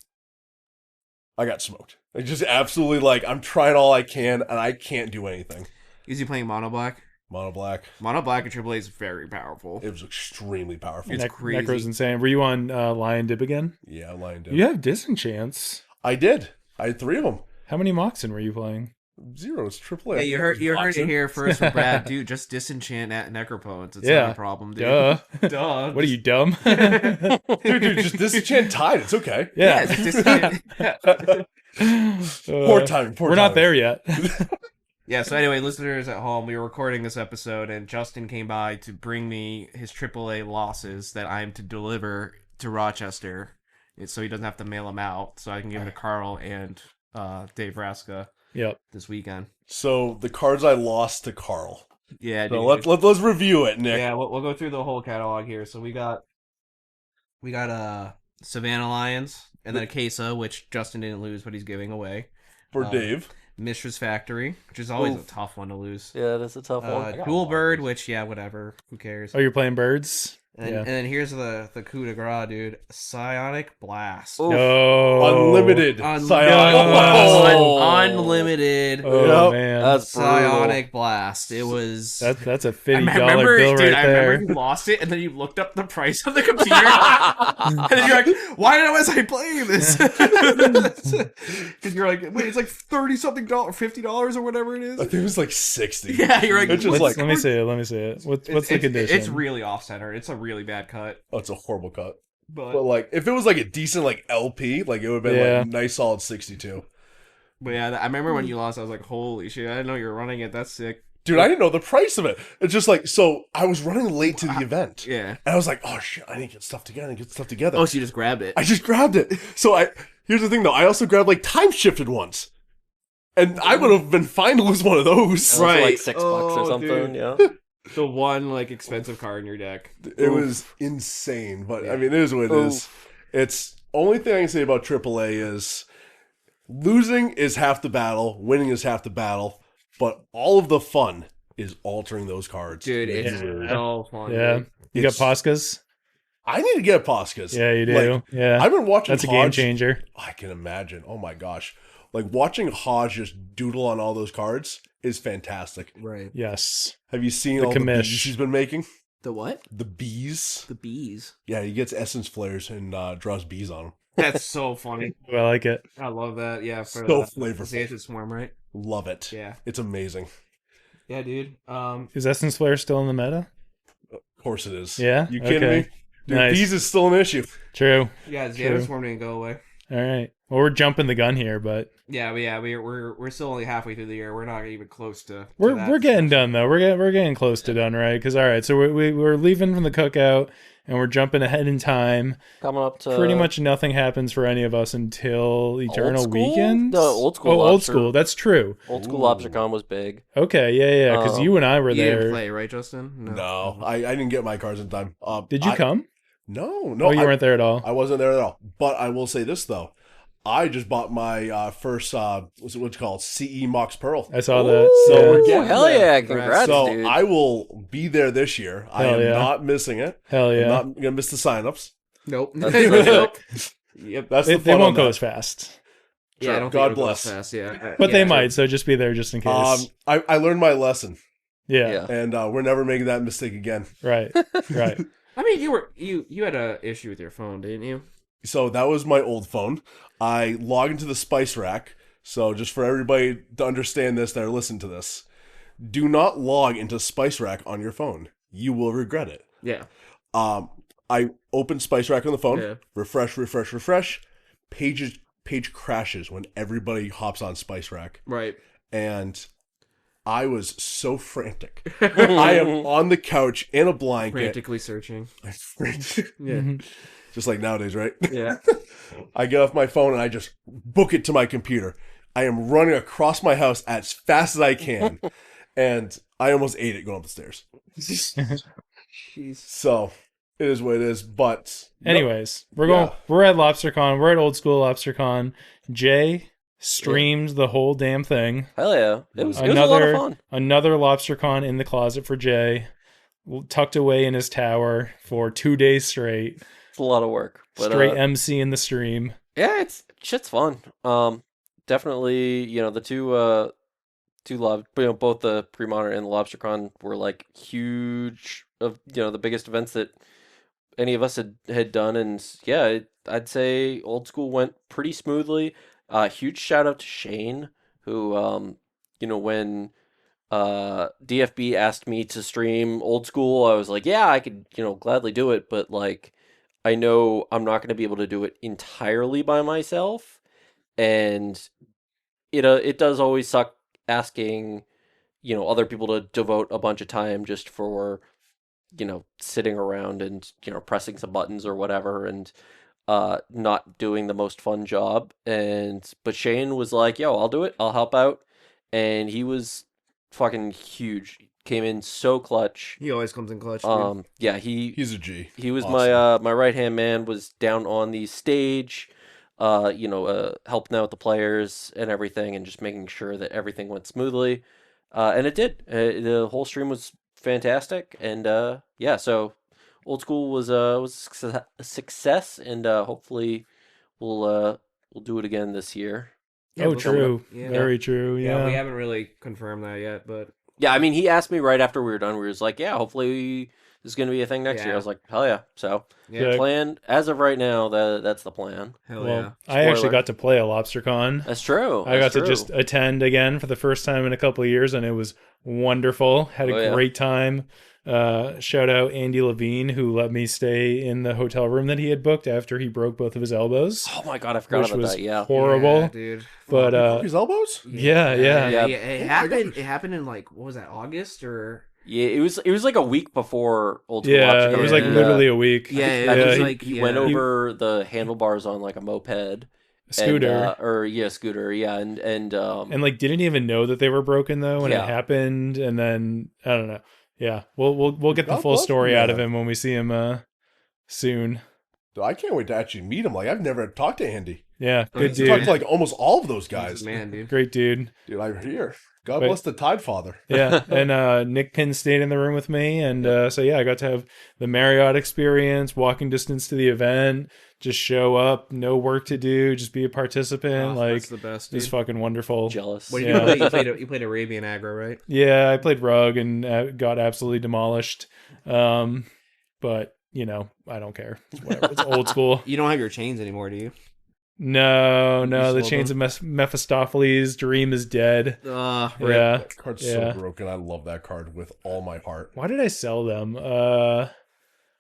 I got smoked. Like, just absolutely like, I'm trying all I can and I can't do anything. Is he playing Mono Black? Mono Black. Mono Black at AAA is very powerful. It was extremely powerful. It's crazy. Necro's insane. Were you on Lion Dib again? Yeah, Lion Dib. You have Disenchants. I did. I had 3 of them. How many Moxen were you playing? 0. It's AAA. Yeah, you heard it Watson. here first from Brad. Dude, just disenchant at Necropotence. It's Yeah. not a problem, dude. Duh. Duh. What are you, dumb? Dude, just disenchant tide. It's okay. Yeah, Yeah. just disenchant. Yeah. Poor timing. Poor We're not timing. there yet. Yeah, so anyway, listeners at home, we were recording this episode, and Justin came by to bring me his AAA losses that I am to deliver to Rochester, so he doesn't have to mail them out, so I can give them to Carl and Dave Raska Yep. this weekend. So the cards I lost to Carl. Yeah, So dude. let's review it, Nick. Yeah, we'll go through the whole catalog here. So we got Savannah Lions, and then a Queso, which Justin didn't lose, but he's giving away. For Dave. Mishra's Factory, which is always Oof. a tough one to lose. Yeah, that's a tough one. Dual Bird, which, yeah, whatever. Who cares? Oh, you're playing birds? And then here's the coup de grace, dude. Psionic Blast. Oof. No. Unlimited. Psionic Blast. Unlimited. Oh, Yep. man. That's brutal. Psionic Blast. It was... That's a I $50 remember, bill dude, right I remember there. you lost it, and then you looked up the price on the computer, and then you're like, "Why was I playing this?" Because you're like, "Wait, it's like $30-something, $50 or whatever it I is." think it was like 60. Yeah, you're like, It's just Let like, me see it. Let me see it. What's the condition? It's really off center. It's a really bad cut, oh, it's a horrible cut. but But like, if it was like a decent like LP, like it would have been Yeah. like nice solid 62. yeah, I remember when you lost. I was like, "Holy shit! I didn't know you were running it. That's sick." Dude, I didn't know the price of it. It's just like, so I was running late to the event. Yeah. And I was like, oh shit, I need to get stuff together. Oh, so you just grabbed it. I just grabbed it. So here's the thing though, I also grabbed like time shifted ones. And I would have been fine to lose one of those. That was Right. like $6 or Oh, something. dude. Yeah. The one like expensive card in your deck. It was insane. But I mean, it is what it Oof. is. It's only thing I can say about AAA is losing is half the battle, winning is half the battle, but all of the fun is altering those cards. Dude, it's Yeah. so fun. Yeah. dude. You got It's- Poscas? I need to get Poscas. Yeah, you do. Like, Yeah. I've been watching That's a game Hodge- changer. I can imagine. Oh my gosh. Like watching Hodge just doodle on all those cards is fantastic. Right. Yes. Have you seen The all commish. the bees he's been making? The what? The bees. The bees. Yeah, he gets essence flares and draws bees on them. That's so funny. Oh, I like it. I love that. Yeah, for So the flavorful. Ancient Swarm, right? Love it. Yeah. It's amazing. Yeah, dude. Is Essence Flare still in the meta? Of course it is. Yeah? You kidding Okay. me? Dude, Nice. bees is still an issue. True. Yeah, the True. Ancient Swarm didn't go away. All right. Well, we're jumping the gun here, but Yeah, we're still only halfway through the year. We're not even close to. we're getting done though. We're getting close to done, right? Because all right, so we're leaving from the cookout and we're jumping ahead in time. Coming up to Pretty much nothing happens for any of us until Eternal School? Weekend. No, Old School Oh, Old Lobster. School. That's true. Old School LobsterCon was big. Okay, yeah, because you and I were You there. didn't play, right, Justin? No, I didn't get my cards in time. Did you come? No, no. Oh, you weren't there at all. I wasn't there at all. But I will say this though. I just bought my first what's it called? CE Mox Pearl. I saw that. So Yeah. we're getting Hell there. yeah! Congrats, So dude. I will be there this year. I Hell am yeah. not missing it. Hell I'm yeah. not gonna miss the signups. Nope. That's Nope. perfect. Yep. That's They the fun won't on go that. as fast, Yeah, I don't God think it'll go bless. fast. Yeah, but yeah, they might. So just be there just in case. I learned my lesson, yeah. Yeah. and we're never making that mistake again. Right. Right. I mean, you had a issue with your phone, didn't you? So that was my old phone. I log into the Spice Rack. So just for everybody to understand this that are listening to this, do not log into Spice Rack on your phone. You will regret it. Yeah. I open Spice Rack on the phone, Yeah. refresh. Page crashes when everybody hops on Spice Rack. Right. And I was so frantic. I am on the couch in a blanket. Frantically searching. I'm frantic. Yeah. Just like nowadays, right? Yeah. I get off my phone and I just book it to my computer. I am running across my house as fast as I can. And I almost ate it going up the stairs. Jeez. So it is what it is. But Anyways, we're at LobsterCon. We're at Old School LobsterCon. Jay streamed the whole damn thing. Hell yeah! It was a lot of fun. Another LobsterCon in the closet for Jay, tucked away in his tower for 2 days straight. It's a lot of work, but Straight MC in the stream. yeah, it's shit's fun. Definitely, the both the Premodern and the LobsterCon were like huge of the biggest events that any of us had done, and yeah, I'd say Old School went pretty smoothly. Huge shout out to Shane, who when DFB asked me to stream Old School, I was like, yeah, I could gladly do it, but like I know I'm not going to be able to do it entirely by myself, and it does always suck asking other people to devote a bunch of time just for, sitting around and, pressing some buttons or whatever and not doing the most fun job. But Shane was like, "Yo, I'll do it. I'll help out." And he was fucking huge. Came in so clutch. He always comes in clutch, dude. Yeah, He's a G. he was Awesome. my right hand man, was down on the stage, helping out the players and everything, and just making sure that everything went smoothly. And it did. The whole stream was fantastic, and yeah, so old school was a success, and hopefully we'll do it again this year. Yeah, Oh, we'll- true. yeah. Very true. Yeah, we Yeah. haven't really confirmed that yet, but Yeah, I mean, he asked me right after we were done. We was like, "Yeah, hopefully this is going to be a thing next year." I Yeah. was like, "Hell yeah!" So yeah, Yeah. plan as of right now, that's the plan. hell Well, yeah. I actually Spoiler. got to play a LobsterCon. That's true. I got That's to true. just attend again for the first time in a couple of years, and it was wonderful. Had a Oh, yeah. great time. Shout out Andy Levine, who let me stay in the hotel room that he had booked after he broke both of his elbows, Oh my god, I forgot which about was that. Yeah. horrible. Yeah, dude. But He broke his elbows? yeah. Yeah. It Oh my happened. gosh. It happened in like what was that? August or Yeah, it was like a week before Old School Yeah, Lobster it was Con. like Yeah. literally a week. yeah, I it think was he, like he yeah. went over the handlebars on like a moped. Scooter. Scooter, yeah, and And like didn't even know that they were broken though when Yeah. it happened, and then I don't know. Yeah, we'll get the God full bless story him, out of man. him when we see him soon. Dude, I can't wait to actually meet him. Like, I've never talked to Andy. Yeah, Oh, good he's I've a talked dude, to like almost all of those He's guys. a man, dude. great dude. Dude, I'm here. God Wait. bless the Tide Father. Yeah, and Nick Pin stayed in the room with me, and so yeah, I got to have the Marriott experience, walking distance to the event, just show up, no work to do, just be a participant. Oh, like that's the best, it's dude. fucking wonderful. jealous. What did Yeah. you play? You played Arabian aggro, right? Yeah, I played Rug and got absolutely demolished. But I don't care. It's whatever. It's old school. You don't have your chains anymore, do you? No, You the sold chains of Mephistopheles. Dream is dead. Right. Yeah. That card's Yeah. so broken. I love that card with all my heart. Why did I sell them? Foil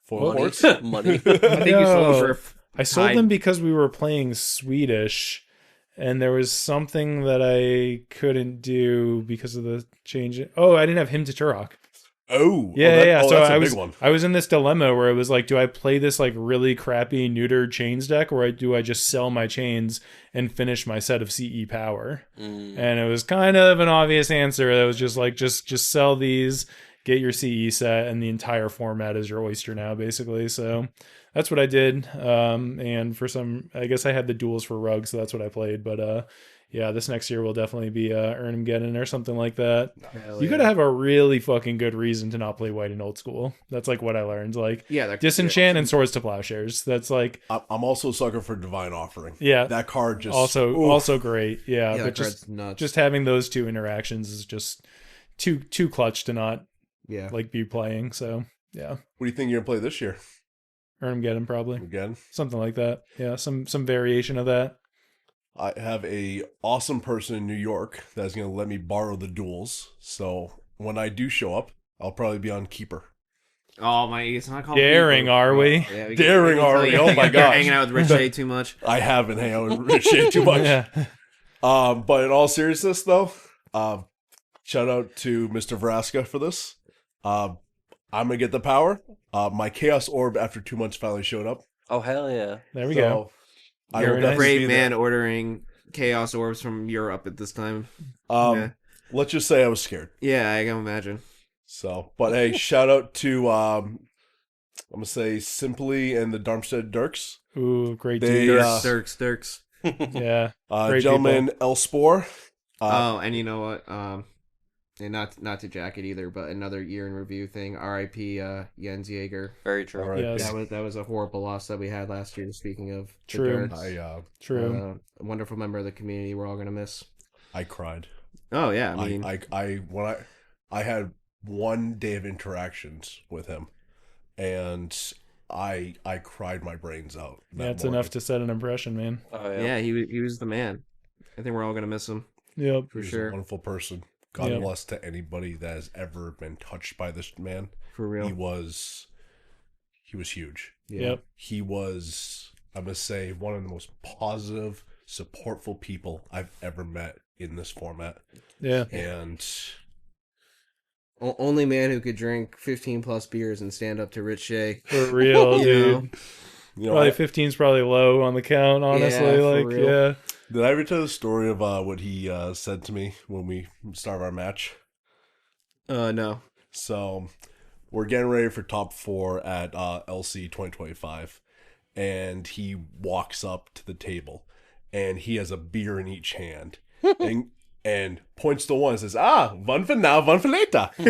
Money. courts? Money. I think you sold No. them for. I sold Tide. them because we were playing Swedish, and there was something that I couldn't do because of the change. Oh, I didn't have him to Turok. Yeah. So that's a I big was one. I was in this dilemma where it was like, do I play this like really crappy neutered chains deck, or do I just sell my chains and finish my set of CE power? Mm. And it was kind of an obvious answer. That was just like, just sell these, get your CE set, and the entire format is your oyster now, basically. So that's what I did. And for I guess I had the duels for Rug, so that's what I played. But yeah, this next year will definitely be Ernemgeddon or something like that. Hell You yeah. gotta have a really fucking good reason to not play white in old school. That's like what I learned. Like Yeah, that Disenchant and Swords to Plowshares. That's like, I'm also a sucker for Divine Offering. yeah, That card just also great. Yeah, Yeah, but that just card's nuts. just having those two interactions is just too clutch to not yeah. like be playing. So yeah, What do you think you're gonna play this year? Ernemgeddon probably Again, something like that. Yeah, some variation of that. I have a awesome person in New York that's gonna let me borrow the duels. So when I do show up, I'll probably be on keeper. Oh my! It's not called Daring, people. are we? Yeah, Daring, can are tell we? you Oh think my you're gosh. Hanging out with Ricochet too much. I haven't hang out with Ricochet too much. Yeah. But in all seriousness, though, shout out to Mr. Vraska for this. I'm gonna get the power. My Chaos Orb after 2 months finally showed up. Oh hell yeah. There we So, go. I You're will Very a nice. definitely brave be man there. ordering Chaos Orbs from Europe at this time. Yeah. Let's just say I was scared. Yeah, I can imagine. So, but hey, shout out to I'm gonna say Simply and the Darmstadt Dirks. Ooh, great They, dudes. Dirks. Yeah. Great Gentleman Elspore. Oh, and you know what? And not to jack it either, but another year in review thing. R.I.P. Jens Jaeger. Very true. All right. Yes. That was a horrible loss that we had last year. Speaking of the True. Dirks. True. A wonderful member of the community. We're all gonna miss. I cried. Oh yeah, I mean, I had 1 day of interactions with him, and I cried my brains out. that That's morning. enough to set an impression, man. Oh yeah, he was the man. I think we're all gonna miss him Yep. for He's a sure. wonderful person. God Yeah. bless to anybody that has ever been touched by this man. For real. He was huge. Yeah. Yep. He was, I must say, one of the most positive, supportful people I've ever met in this format. Yeah. And Only man who could drink 15 plus beers and stand up to Rich Shea. For real, You dude. know? You know, Probably 15's probably low on the count, honestly. Yeah, for like, real. yeah. did I ever tell the story of what he said to me when we started our match? No. So we're getting ready for top 4 at LC 2025, and he walks up to the table, and he has a beer in each hand, and points to one and says, one for now, one for later. And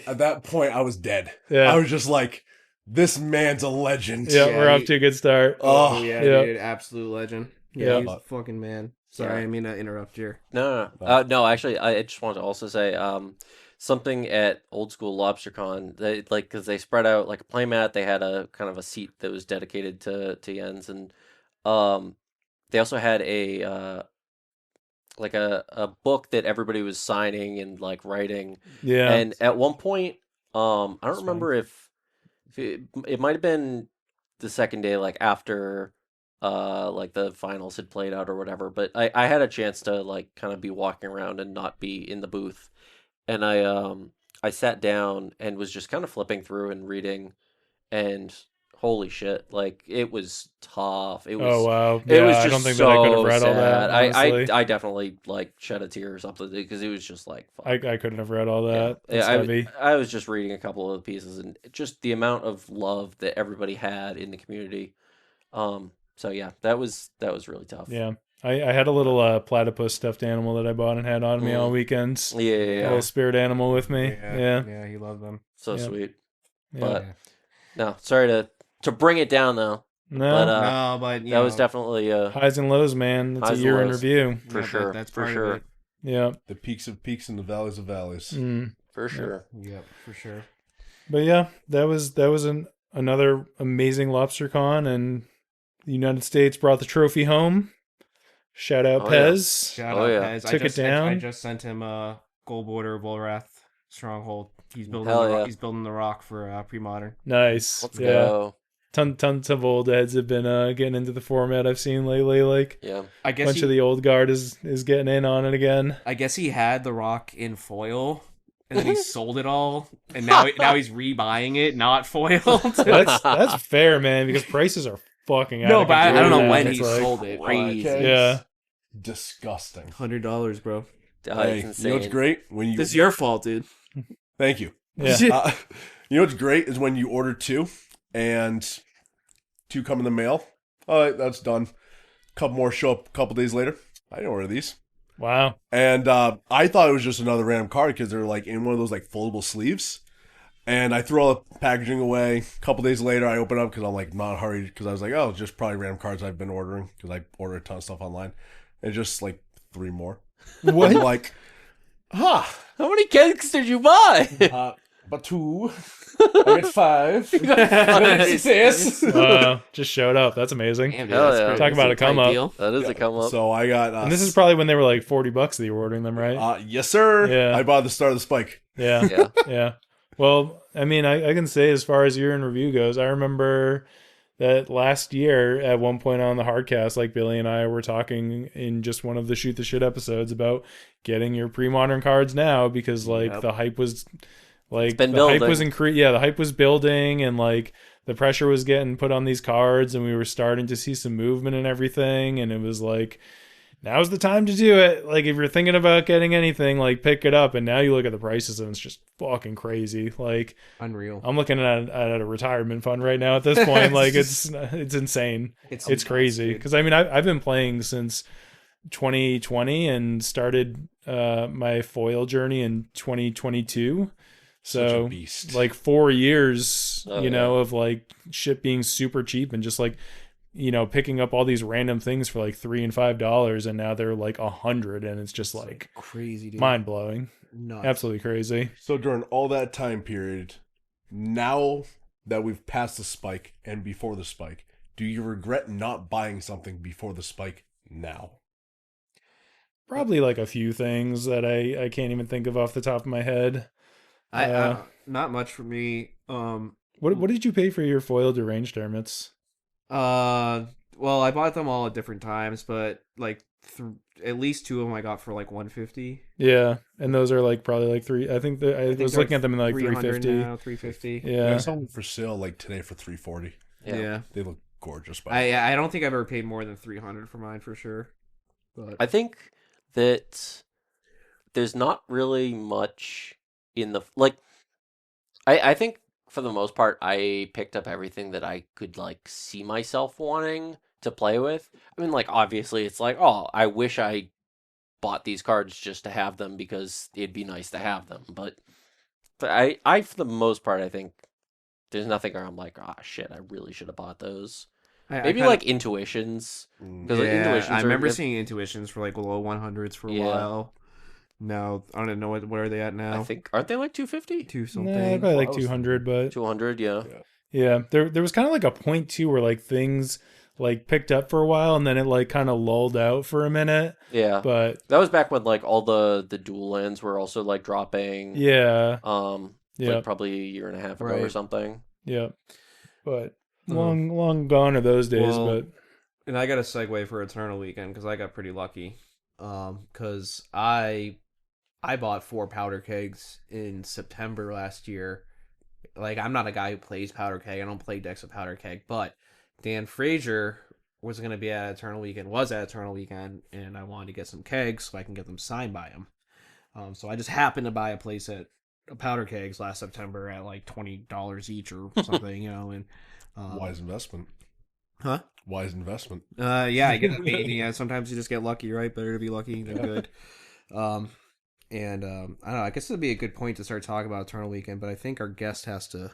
at that point, I was dead. Yeah. I was just like, this man's a legend. Yeah, Yeah, we're off he- to a good start. Oh, yeah, yeah. dude. Absolute legend. Yeah. Yeah, he's a fucking man. Sorry, Yeah. I mean to interrupt here. No. Actually, I just wanted to also say something at Old School LobsterCon. They because they spread out like a playmat. They had a kind of a seat that was dedicated to Jens, and they also had a like a book that everybody was signing and like writing. Yeah. And at one point, I don't remember if it might have been the second day, like after like the finals had played out or whatever, but I had a chance to like kind of be walking around and not be in the booth. And I sat down and was just kind of flipping through and reading, and holy shit, like it was tough. It was Oh, wow. it Yeah, was I just don't think so that I could have read all that, sad. honestly. I definitely like shed a tear or something because it was just like fuck. I couldn't have read all that. Yeah, It's heavy. I was just reading a couple of the pieces and just the amount of love that everybody had in the community. So yeah, that was really tough. Yeah. I had a little platypus stuffed animal that I bought and had on me all weekends. Yeah, yeah, A yeah. little spirit animal with me. Yeah. Yeah, he loved them. So Yeah. sweet. Yeah. But no, sorry to bring it down though. No. But No, but that was definitely Highs and lows, man. It's Highs a and year in lows. review. for sure. That's For part of sure. it. Yeah. The peaks of peaks and the valleys of valleys. Mm. For sure. Yep, for sure. But yeah, that was another amazing LobsterCon, and the United States brought the trophy home. Shout out Oh, yeah. Pez. Shout Oh, out yeah. Pez. Took it down. I just sent him a Gold Border Volrath Stronghold. He's building. Hell yeah. He's building the rock for Premodern. Nice. Let's yeah. go. Tons of old heads have been getting into the format I've seen lately. Like Yeah. I a guess bunch of the old guard is getting in on it again. I guess he had the rock in foil, and then he sold it all, and now he's rebuying it, not foiled. That's fair, man, because prices are fucking out No, of but I control don't know now. when It's he like- sold it. Crazy. Okay. Yeah. Disgusting. $100, bro. Hey, It's you know what's insane. great? When you This is your fault, dude. Thank you. Yeah. You know what's great is when you order 2 and 2 come in the mail. All right, that's done. Couple more show up a couple days later. I didn't order these. Wow. And I thought it was just another random card because they're like in one of those like foldable sleeves. And I threw all the packaging away. A couple days later, I open up because I'm like not in a hurry because I was like, oh, it's just probably random cards I've been ordering because I order a ton of stuff online. And just like 3 more. What? I'm like, How many cakes did you buy? but 2. I get 5. Success. Wow. Just showed up. That's amazing. Damn, Hell that's yeah. pretty- Talk about that's a come tight up. deal. That is a come up. So I got. And this is probably when they were like $40 that you were ordering them, right? Yes, sir. Yeah. I bought the start of the spike. Yeah. Yeah. Yeah. Well, I mean, I can say as far as year in review goes, I remember that last year at one point on the Hardcast, like Billy and I were talking in just one of the Shoot the Shit episodes about getting your pre-modern cards now because like Yep. the hype was like been the hype building. was the hype was building and like the pressure was getting put on these cards and we were starting to see some movement and everything and it was like now's the time to do it. Like if you're thinking about getting anything, like pick it up. And now you look at the prices and it's just fucking crazy. Like Unreal. I'm looking at a retirement fund right now at this point. Like it's insane. It's crazy. Because I mean I've been playing since 2020 and started my foil journey in 2022. Such a So beast. like 4 years, Oh, you know, of like shit being super cheap and just like, you know, picking up all these random things for like $3 and $5 and now they're like $100 and it's just like Crazy, dude. mind blowing. Nuts. Absolutely crazy. So during all that time period, now that we've passed the spike and before the spike, do you regret not buying something before the spike now? Probably like a few things that I can't even think of off the top of my head. I not much for me. What did you pay for your foil deranged hermits? It Well, I bought them all at different times, but like at least 2 of them I got for like 150. Yeah, and those are like probably like three. I think I was they're looking at them in like 300 350. now, 350. Yeah. I saw them for sale like today for 340. Yeah. They look gorgeous. By I don't think I've ever paid more than 300 for mine for sure. But I think that there's not really much in the like. I think for the most part, I picked up everything that I could like see myself wanting to play with. I mean, like obviously, it's like, oh, I wish I bought these cards just to have them because it'd be nice to have them. But I for the most part, I think there's nothing where I'm like, ah, shit, I really should have bought those. Maybe like intuitions, because like intuitions. I remember are, seeing intuitions for like low 100s for a Yeah. while. No, I don't know what are they at now? I think aren't they like 250? 2 Nah, something. probably like Well, I was 200, but 200, yeah. yeah, there was kind of like a point too where like things like picked up for a while and then it like kind of lulled out for a minute. Yeah. But That was back when like all the dual lands were also like dropping. yeah, Like probably a year and a half ago or Right. something. yeah. But long gone are those days. Well, but And I got a segue for Eternal Weekend because I got pretty lucky. Because I bought 4 powder kegs in September last year. Like, I'm not a guy who plays powder keg. I don't play decks of powder keg. But Dan Frazier was going to be at Eternal Weekend, and I wanted to get some kegs so I can get them signed by him. So I just happened to buy a place at powder kegs last September at like $20 each or something, you know. And wise investment. Huh? Wise investment. Yeah, I get it. Yeah, sometimes you just get lucky, right? Better to be lucky than good. I don't know. I guess it'd be a good point to start talking about Eternal Weekend, but I think our guest has to.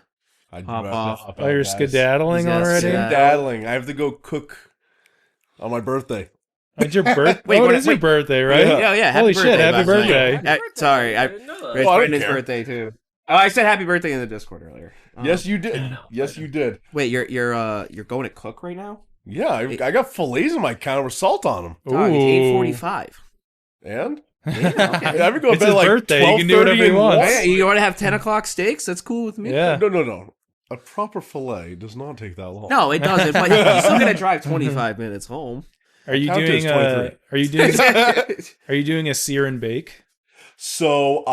I do Hop have to off. hop oh, out, you're guys. skedaddling Yes, already. yeah. Skedaddling. I have to go cook on my birthday. It's your birthday. Wait, oh, what- it is your wait. birthday, right? Yeah. Happy Holy birthday, shit! Happy by the way. birthday. Sorry, I didn't know that. It's Oh, I didn't Brendan's care. birthday too. Oh, I said happy birthday in the Discord earlier. Yes, you did. Yes, you did. Wait, you're going to cook right now? Yeah, I got fillets in my counter with salt on them. Dog, it's 8:45. And Yeah, okay. I would go to It's bed his like birthday. He can do 12:30 whatever he and wants. one. Yeah, you want to have 10 o'clock steaks? That's cool with me. Yeah. No. A proper fillet does not take that long. No, it doesn't. But you're still gonna drive 25 minutes home. Are you Count doing as 23. Are you doing a sear and bake? So,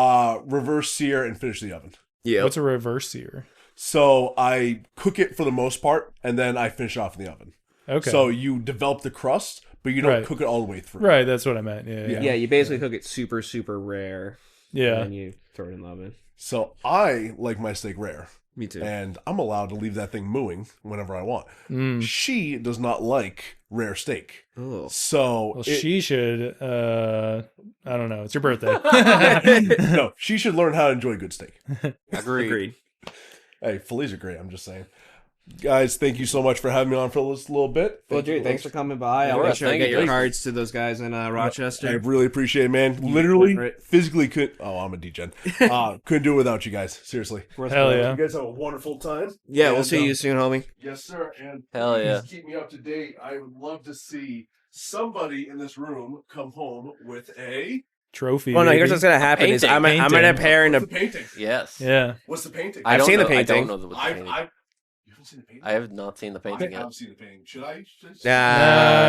reverse sear and finish the oven. Yeah. What's a reverse sear? So I cook it for the most part, and then I finish it off in the oven. Okay. So you develop the crust, but you don't Right. cook it all the way through. Right, that's what I meant. Yeah. Yeah, you basically cook it super, super rare. Yeah. And then you throw it in the oven. So I like my steak rare, Me too. and I'm allowed to leave that thing mooing whenever I want. Mm. She does not like rare steak. Oh. So Well, she should. I don't know. It's your birthday. no, she should learn how to enjoy good steak. Agreed. Hey, fillets are great. I'm just saying. Guys, thank you so much for having me on for this little bit. Well, Thank you Dude, thanks for coming by. Yeah, I'll make sure I thank get you. your cards to those guys in Rochester. I really appreciate it, man. Literally, Right. physically could. Oh, I'm a degen. Couldn't do it without you guys. Seriously. Hell yeah. You guys have a wonderful time. Yeah, we'll And, see you soon, homie. Yes, sir. And Hell please yeah. keep me up to date. I would love to see somebody in this room come home with a. Trophy. Well, no, here's maybe. what's gonna happen is I'm Painting. gonna pair in What's a. the painting? Yes. Yeah. What's the painting? I I've don't seen the know- I painting. don't know what the I've, painting. I've, you haven't seen the painting? I have not seen the painting I have yet. seen the painting. Should I?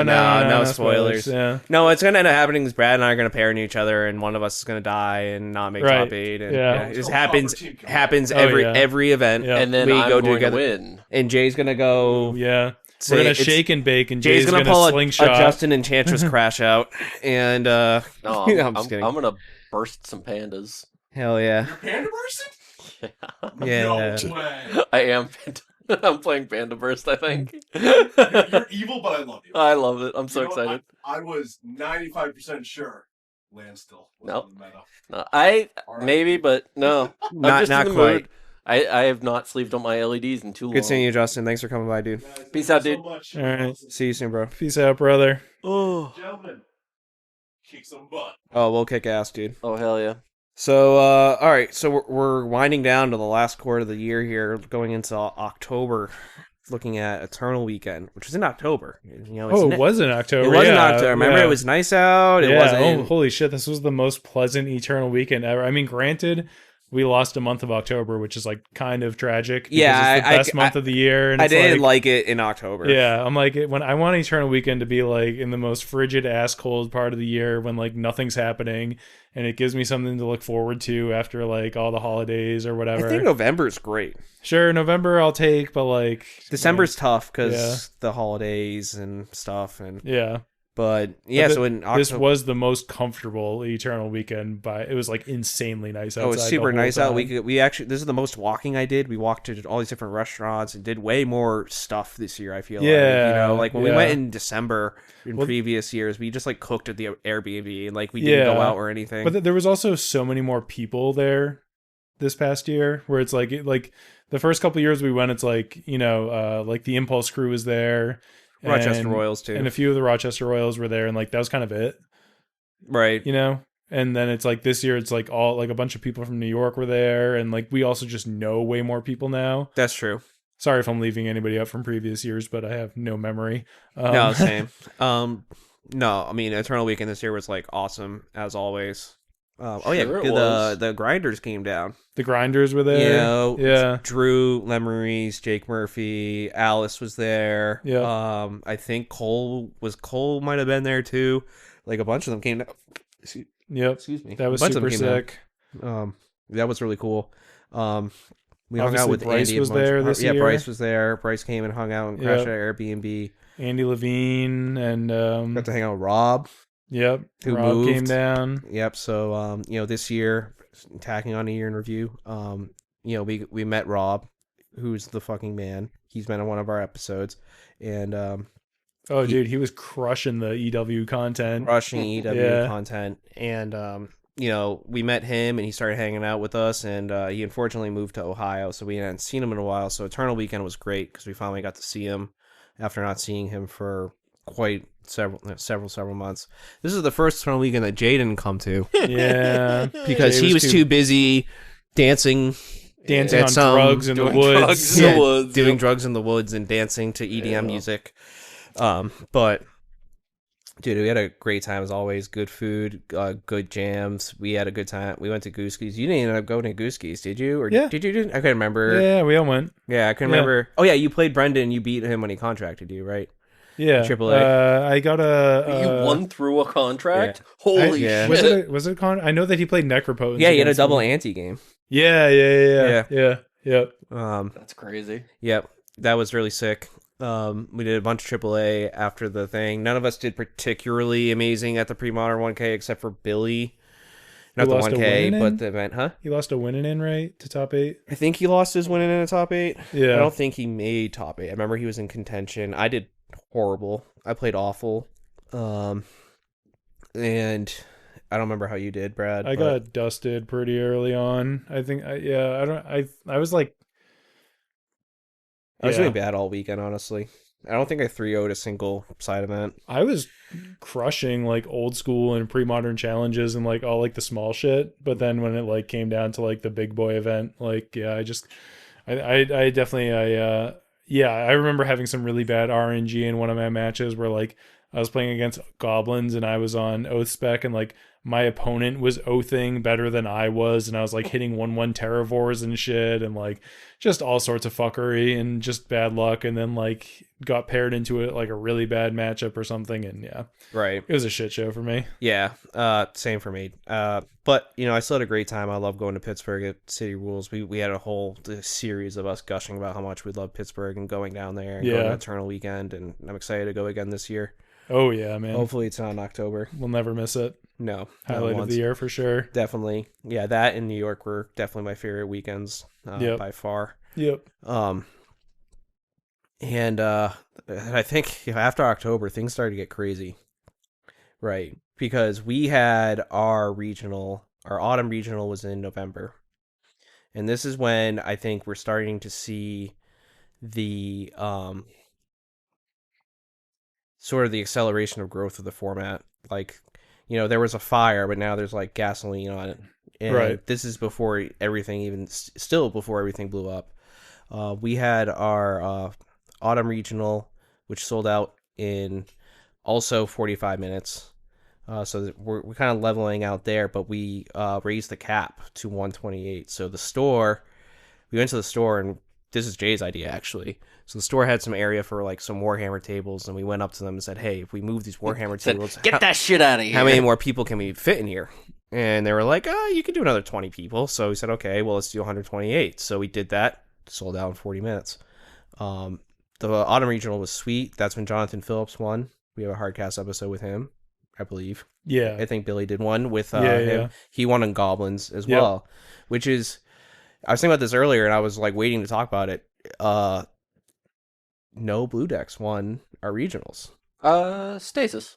No spoilers. Yeah. No, what's gonna end up happening is Brad and I are gonna pair in each other, and one of us is gonna die and not make Right. top 8. And Yeah. it just Oh, happens proper team combat. happens Oh, every yeah. every event. Yeah. And then we I'm go going together. to win. And Jay's gonna go. Yeah. say We're gonna it's- shake and bake, and Jay's Jay's gonna gonna pull a slingshot. Justin Enchantress crash out, and No, I'm just kidding. I'm gonna burst some pandas. Hell yeah, You're panda person? yeah. No way. I am. I'm playing Panda Burst, I think. You're evil, but I love you. I love it. I'm so You know what? excited. I was 95% sure land still was Nope. on the meta. No, All right. maybe, but no. I'm Not just not in the quite. mood. I have not sleeved on my LEDs in too long. Good seeing you, Justin. Thanks for coming by, dude. Guys, thank Peace you out, so dude. much. All right. See you soon, bro. Peace out, brother. Oh, Gentlemen, kick some butt. Oh, we'll kick ass, dude. oh hell yeah. So, all right. So we're winding down to the last quarter of the year here, going into October, looking at Eternal Weekend, which was in October. You know, it's Oh, it was in October. It was in yeah, October. Remember, yeah. it was nice out. It yeah. wasn't. Oh, holy shit! This was the most pleasant Eternal Weekend ever. I mean, granted, we lost a month of October, which is like kind of tragic because Yeah, it's the best month of the year. And I it's didn't like it in October. yeah, I'm like when I want Eternal Weekend to be like in the most frigid ass cold part of the year when like nothing's happening, and it gives me something to look forward to after like all the holidays or whatever. I think November's great. Sure, November I'll take, but like December's tough because Yeah. the holidays and stuff. And yeah. but yeah, But so in October, this was the most comfortable Eternal Weekend. It was like insanely nice outside. oh, it's super the whole nice out. time. We actually, this is the most walking I did. We walked to all these different restaurants and did way more stuff this year. I feel Yeah, like when we yeah. went in December in Well- previous years, we just like cooked at the Airbnb and like we didn't go Yeah. out or anything. But there was also so many more people there this past year, where it's like the first couple years we went, it's like like the Impulse crew was there, Rochester and- Royals too, and a few of the Rochester Royals were there, and like that was kind of it, right? And then it's like this year, it's like all like a bunch of people from New York were there, and like we also just know way more people now. That's true. Sorry if I'm leaving anybody out from previous years, but I have no memory. No, same. No, I mean Eternal Weekend this year was like awesome as always. Oh yeah, Sure it was. the Grinders came down. The Grinders were there. Yeah. Drew, Lemeries, Jake Murphy, Alice was there. Yeah. I think Cole might have been there too. Like a bunch of them came down. Yep. Excuse me. That was A bunch of super them came down. sick. That was really cool. We hung out Obviously, with Bryce Andy. a was bunch- there this yeah, year. Bryce was there. Bryce came and hung out and crashed Yep. at Airbnb. Andy Levine and Got to hang out with Rob. yep, Who Rob moved. came down. Yep. So this year, tacking on a year in review. We met Rob, who's the fucking man. He's been on one of our episodes, and Oh, dude, he was crushing the EW content. rushing EW Yeah. content. And we met him, and he started hanging out with us. And he unfortunately moved to Ohio, so we hadn't seen him in a while. So Eternal Weekend was great because we finally got to see him after not seeing him for quite several months. This is the first Eternal Weekend that Jay didn't come to Yeah, because Jay he was too busy dancing dancing at on some- drugs in the doing woods. drugs in the woods. doing Yep. drugs in the woods and dancing to EDM Yeah. music. But dude, we had a great time as always. Good food, good jams. We had a good time. We went to Gooski's. You didn't end up going to Gooski's, did you? Or Yeah. did you? I couldn't remember. Yeah, we all went. Yeah, I couldn't Yeah. remember. Oh yeah, you played Brendan. You beat him when he contracted you, right? Yeah, AAA. I got a. You won through a contract? yeah. Holy Yeah. shit. Was it con? I know that he played Necropotence. Yeah, you had a against double him. ante game. Yeah. Yep. That's crazy. Yep, that was really sick. We did a bunch of AAA after the thing. None of us did particularly amazing at the Premodern 1K except for Billy. Not Who the lost a 1K, winning but in? the event, huh? He lost a winning in right to top 8. I think he lost his winning in the top 8. Yeah. I don't think he made top 8. I remember he was in contention. I did horrible. I played awful. And I don't remember how you did, Brad. I but- got dusted pretty early on. I think. I was like. I was Yeah. doing bad all weekend, honestly. I don't think I 3-0'd a single side event. I was crushing like old school and pre-modern challenges and like all like the small shit, but then when it like came down to like the big boy event, like yeah, I definitely I remember having some really bad RNG in one of my matches where like I was playing against goblins and I was on oath spec and like my opponent was oathing better than I was and I was like hitting 1/1 terravores and shit and like just all sorts of fuckery and just bad luck and then like got paired into it like a really bad matchup or something and yeah, Right. it was a shit show for me. Yeah. Same for me. But I still had a great time. I love going to Pittsburgh at City Rules. We had a whole series of us gushing about how much we love Pittsburgh and going down there and going Yeah. to Eternal Weekend, and I'm excited to go again this year. Oh yeah, man. Hopefully it's not in October. We'll never miss it. No. not Highlight of once. the year for sure. Definitely. Yeah, that and New York were definitely my favorite weekends Yep. by far. Yep. And I think after October things started to get crazy. Right. Because we had our autumn regional was in November. And this is when I think we're starting to see the sort of the acceleration of growth of the format. Like, there was a fire, but now there's like gasoline on it. And Right. this is before everything still before everything blew up. We had our autumn regional, which sold out in also 45 minutes. So we're kind of leveling out there, but we raised the cap to 128. So we went to the store, and this is Jay's idea actually. So the store had some area for like some Warhammer tables, and we went up to them and said, "Hey, if we move these Warhammer tables, Get that shit out of here. how many more people can we fit in here?" And they were like, you can do another 20 people. So we said, okay, well, let's do 128. So we did that, sold out in 40 minutes. The Autumn Regional was sweet. That's when Jonathan Phillips won. We have a hardcast episode with him, I believe. Yeah. I think Billy did one with Yeah, him. yeah. He won on Goblins as Yep. well, which is, I was thinking about this earlier, and I was like waiting to talk about it. No Blue Decks won our regionals Stasis.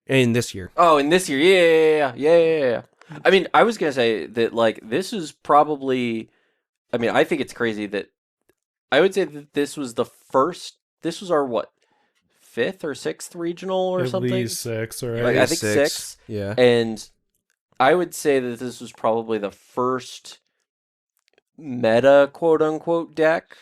in this year. Oh, and this year, yeah. I mean, I was gonna say that like this is probably. I mean, I think it's crazy that I would say that this was the first. This was our what, 5th or 6th regional or At something. least 6, right? Like, I think six. Yeah. And I would say that this was probably the first meta quote unquote deck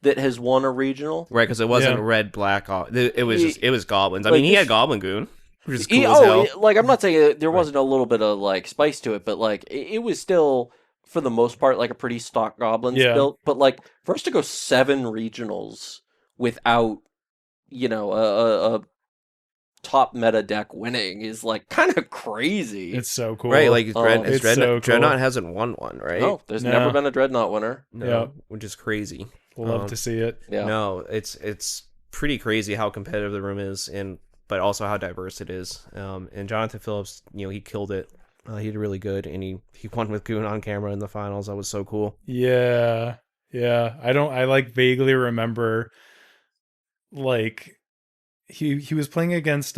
that has won a regional. Right, because it wasn't Yeah. red, black. It was He- just, it was goblins. I like mean, he this- had Goblin Goon, which is cool as hell. Like I'm not saying there wasn't a little bit of like spice to it, but like it was still for the most part like a pretty stock goblins Yeah. built. But like for us to go 7 regionals without a top meta deck winning is like kind of crazy. It's so cool. Right, like It's so cool. Dreadnought hasn't won one, right? No, there's No. never been a dreadnought winner. No, Yeah. which is crazy. Love to see it. Yeah. No, it's pretty crazy how competitive the room is, but also how diverse it is. And Jonathan Phillips, he killed it. He did really good, and he won with Goon on camera in the finals. That was so cool. Yeah. I like vaguely remember like he was playing against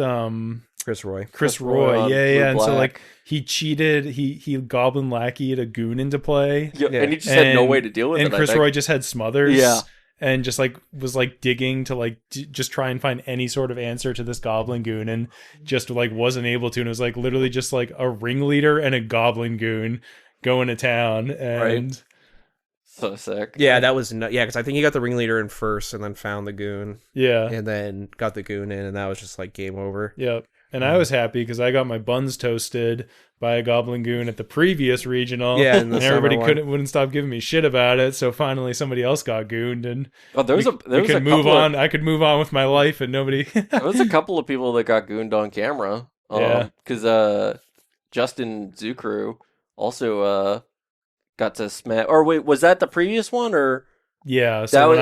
Chris Roy. Chris Roy Roy. on Yeah. And so blue-black. like he cheated, he goblin lackeyed a goon into play. Yeah, Yeah. and he just had no And- way to deal with And it. Chris I think. Roy just had smothers. Yeah. And just like was like digging to like just try and find any sort of answer to this goblin goon, and just like wasn't able to. And it was like literally just like a ringleader and a goblin goon going to town. And So sick. Yeah, that was because I think he got the ringleader in first, and then found the Goon, yeah. and then got the Goon in, and that was just like game over. Yep. And I was happy because I got my buns toasted by a goblin goon at the previous regional. Yeah, in the and everybody summer one. wouldn't stop giving me shit about it. So finally, somebody else got gooned, and Oh, there was we a could move couple on. I could move on with my life, and nobody. There was a couple of people that got gooned on camera. Yeah. Because Justin Zucrew also got to smash. Or wait, was that the previous one or Yeah. that So was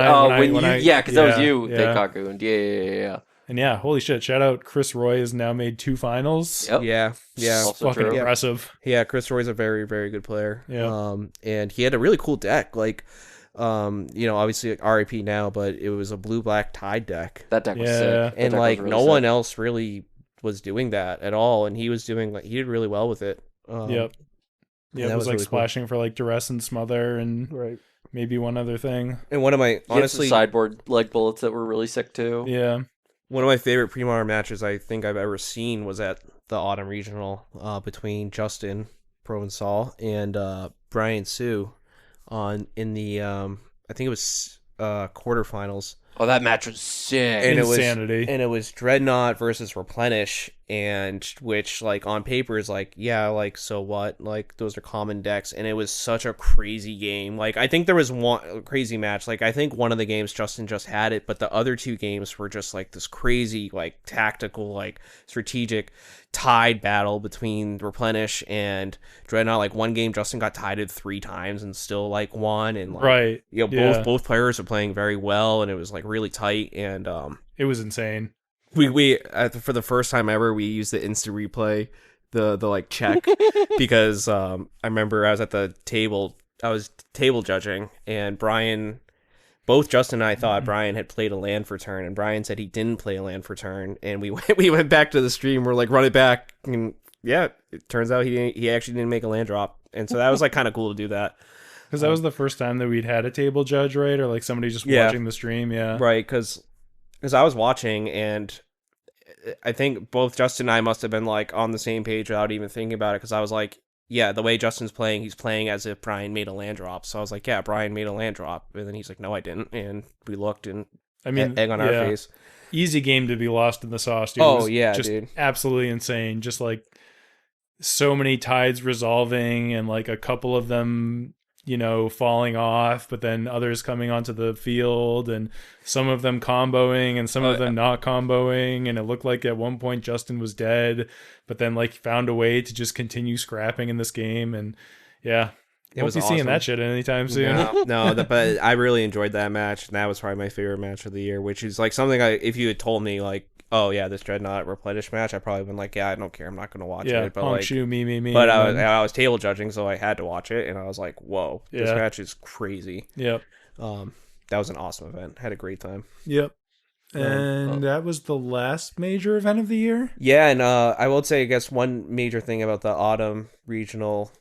when because that was you yeah. that got gooned. Yeah. And yeah, holy shit! Shout out Chris Roy has now made 2 finals. Yep. Yeah. It's Also fucking true. impressive. Yeah, Chris Roy's a very, very good player. Yeah. And he had a really cool deck. Like, obviously like RIP now, but it was a blue-black tide deck. That deck was Yeah. sick. That And deck was like really no sick. one else really was doing that at all, and he was doing he did really well with it. Yep. Yeah, that it was was like really cool. splashing for like duress and smother and Right. maybe one other thing. And one of my He had some honestly sideboard leg bullets that were really sick too. Yeah. one of my favorite Premodern matches I think I've ever seen was at the Autumn Regional between Justin Provençal and Brian Sue in the I think it was quarterfinals. Oh, that match was sick. And Insanity. it was Dreadnought versus Replenish, and which like on paper is like, yeah, like so what, like those are common decks, and it was such a crazy game. Like I think there was one crazy match, like I think one of the games Justin just had it, but the other 2 games were just like this crazy like tactical like strategic tied battle between Replenish and Dreadnought. Like one game Justin got tied 3 times and still like won, and like, Right. Yeah. both players are playing very well, and it was like really tight. And It was insane. we for the first time ever we used the instant replay, the like check, because I remember I was at the table, I was table judging, and both Justin and I thought Brian had played a land for turn, and Brian said he didn't play a land for turn, and we went back to the stream, we're like, run it back, and yeah, it turns out he actually didn't make a land drop, and so that was like kind of cool to do that. Because that was the first time that we'd had a table judge, right? Or like somebody just Yeah. watching the stream. Yeah. Right, because I was watching, and I think both Justin and I must have been like on the same page without even thinking about it, because I was like, yeah, the way Justin's playing, he's playing as if Brian made a land drop. So I was like, yeah, Brian made a land drop. And then he's like, no, I didn't. And we looked, and I mean, egg on our yeah, face. easy game to be lost in the sauce, dude. It Oh was yeah, just dude. absolutely insane. Just like so many tides resolving and like a couple of them, falling off, but then others coming onto the field and some of them comboing and some of them not comboing. And it looked like at one point Justin was dead, but then like found a way to just continue scrapping in this game. And yeah, It won't was be seeing awesome. that shit anytime soon. But I really enjoyed that match, and that was probably my favorite match of the year. Which is like something if you had told me like, oh yeah, this Dreadnought replenish match, I probably been like, yeah, I don't care, I'm not going to watch Yeah, it. But honk like, shoe, me. but and then- I was table judging, so I had to watch it, and I was like, whoa, this Yeah. match is crazy. Yep. That was an awesome event. Had a great time. Yep. And that was the last major event of the year. Yeah, and I will say, I guess one major thing about the autumn regional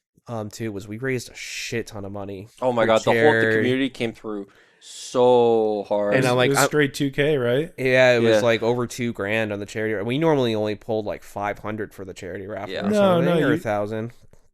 too was we raised a shit ton of money. Oh my for god, the charity. community came through so hard. And I'm like, it was straight 2K, right? Yeah, it was Yeah. like over $2,000 on the charity. We normally only pulled like 500 for the charity raffle Yeah. or No, something, no, or you- 1,000.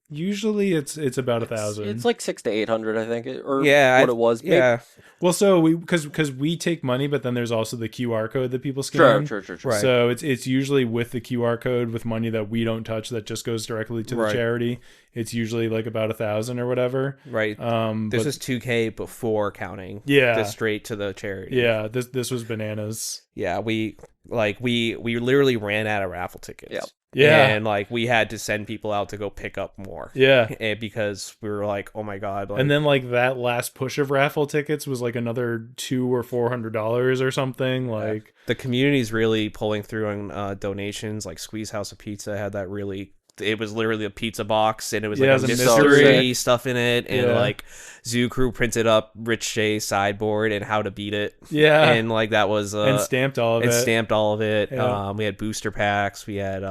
Usually it's about 1,000. It's like 600 to 800, I think, or Yeah, what it was. Maybe- Yeah, Well, so because we take money, but then there's also the QR code that people scan. Sure. Right. So it's usually with the QR code with money that we don't touch that just goes directly to the Right. charity. It's usually like about 1,000 or whatever. right. But This is 2K before counting. Yeah. Just straight to the charity. yeah, this was bananas. Yeah, we literally ran out of raffle tickets. Yep. Yeah, And like we had to send people out to go pick up more. yeah. Because we were like, oh my god. Like, And then like that last push of raffle tickets was like another $200 or $400 or something. Like the community's really pulling through on donations. Like Squeeze House of Pizza had that really. It was literally a pizza box, and it was like Yeah, a it was a mystery mystery. stuff in it, and Yeah. like Zoo Crew printed up Rich Shay's sideboard and how to beat it, yeah, and like that was and stamped all of and it. stamped all of it. Yeah. We had booster packs. We had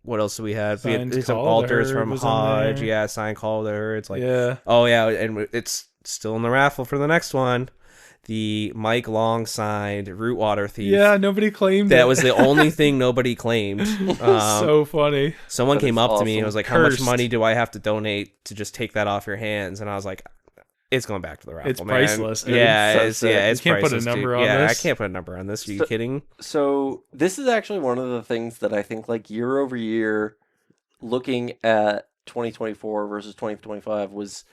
what else did we have? We Signed had some Calder altars from was in Hodge. there. Yeah, signed Calder. It's like Yeah, oh yeah, and it's still in the raffle for the next one. The Mike Long signed Rootwater Thief. yeah. Nobody claimed That it. was the only thing nobody claimed. So funny. Someone That came is up to me and awesome. was like, "How much Cursed. money do I have to donate to just take that off your hands?" And I was like, "It's going back to the raffle. It's man." priceless, dude. Yeah, So it's sick. it's You can't put a priceless, number dude. on yeah, this. I can't put a number on this. Are you So- kidding? So this is actually one of the things that I think, like year over year, looking at 2024 versus 2025 was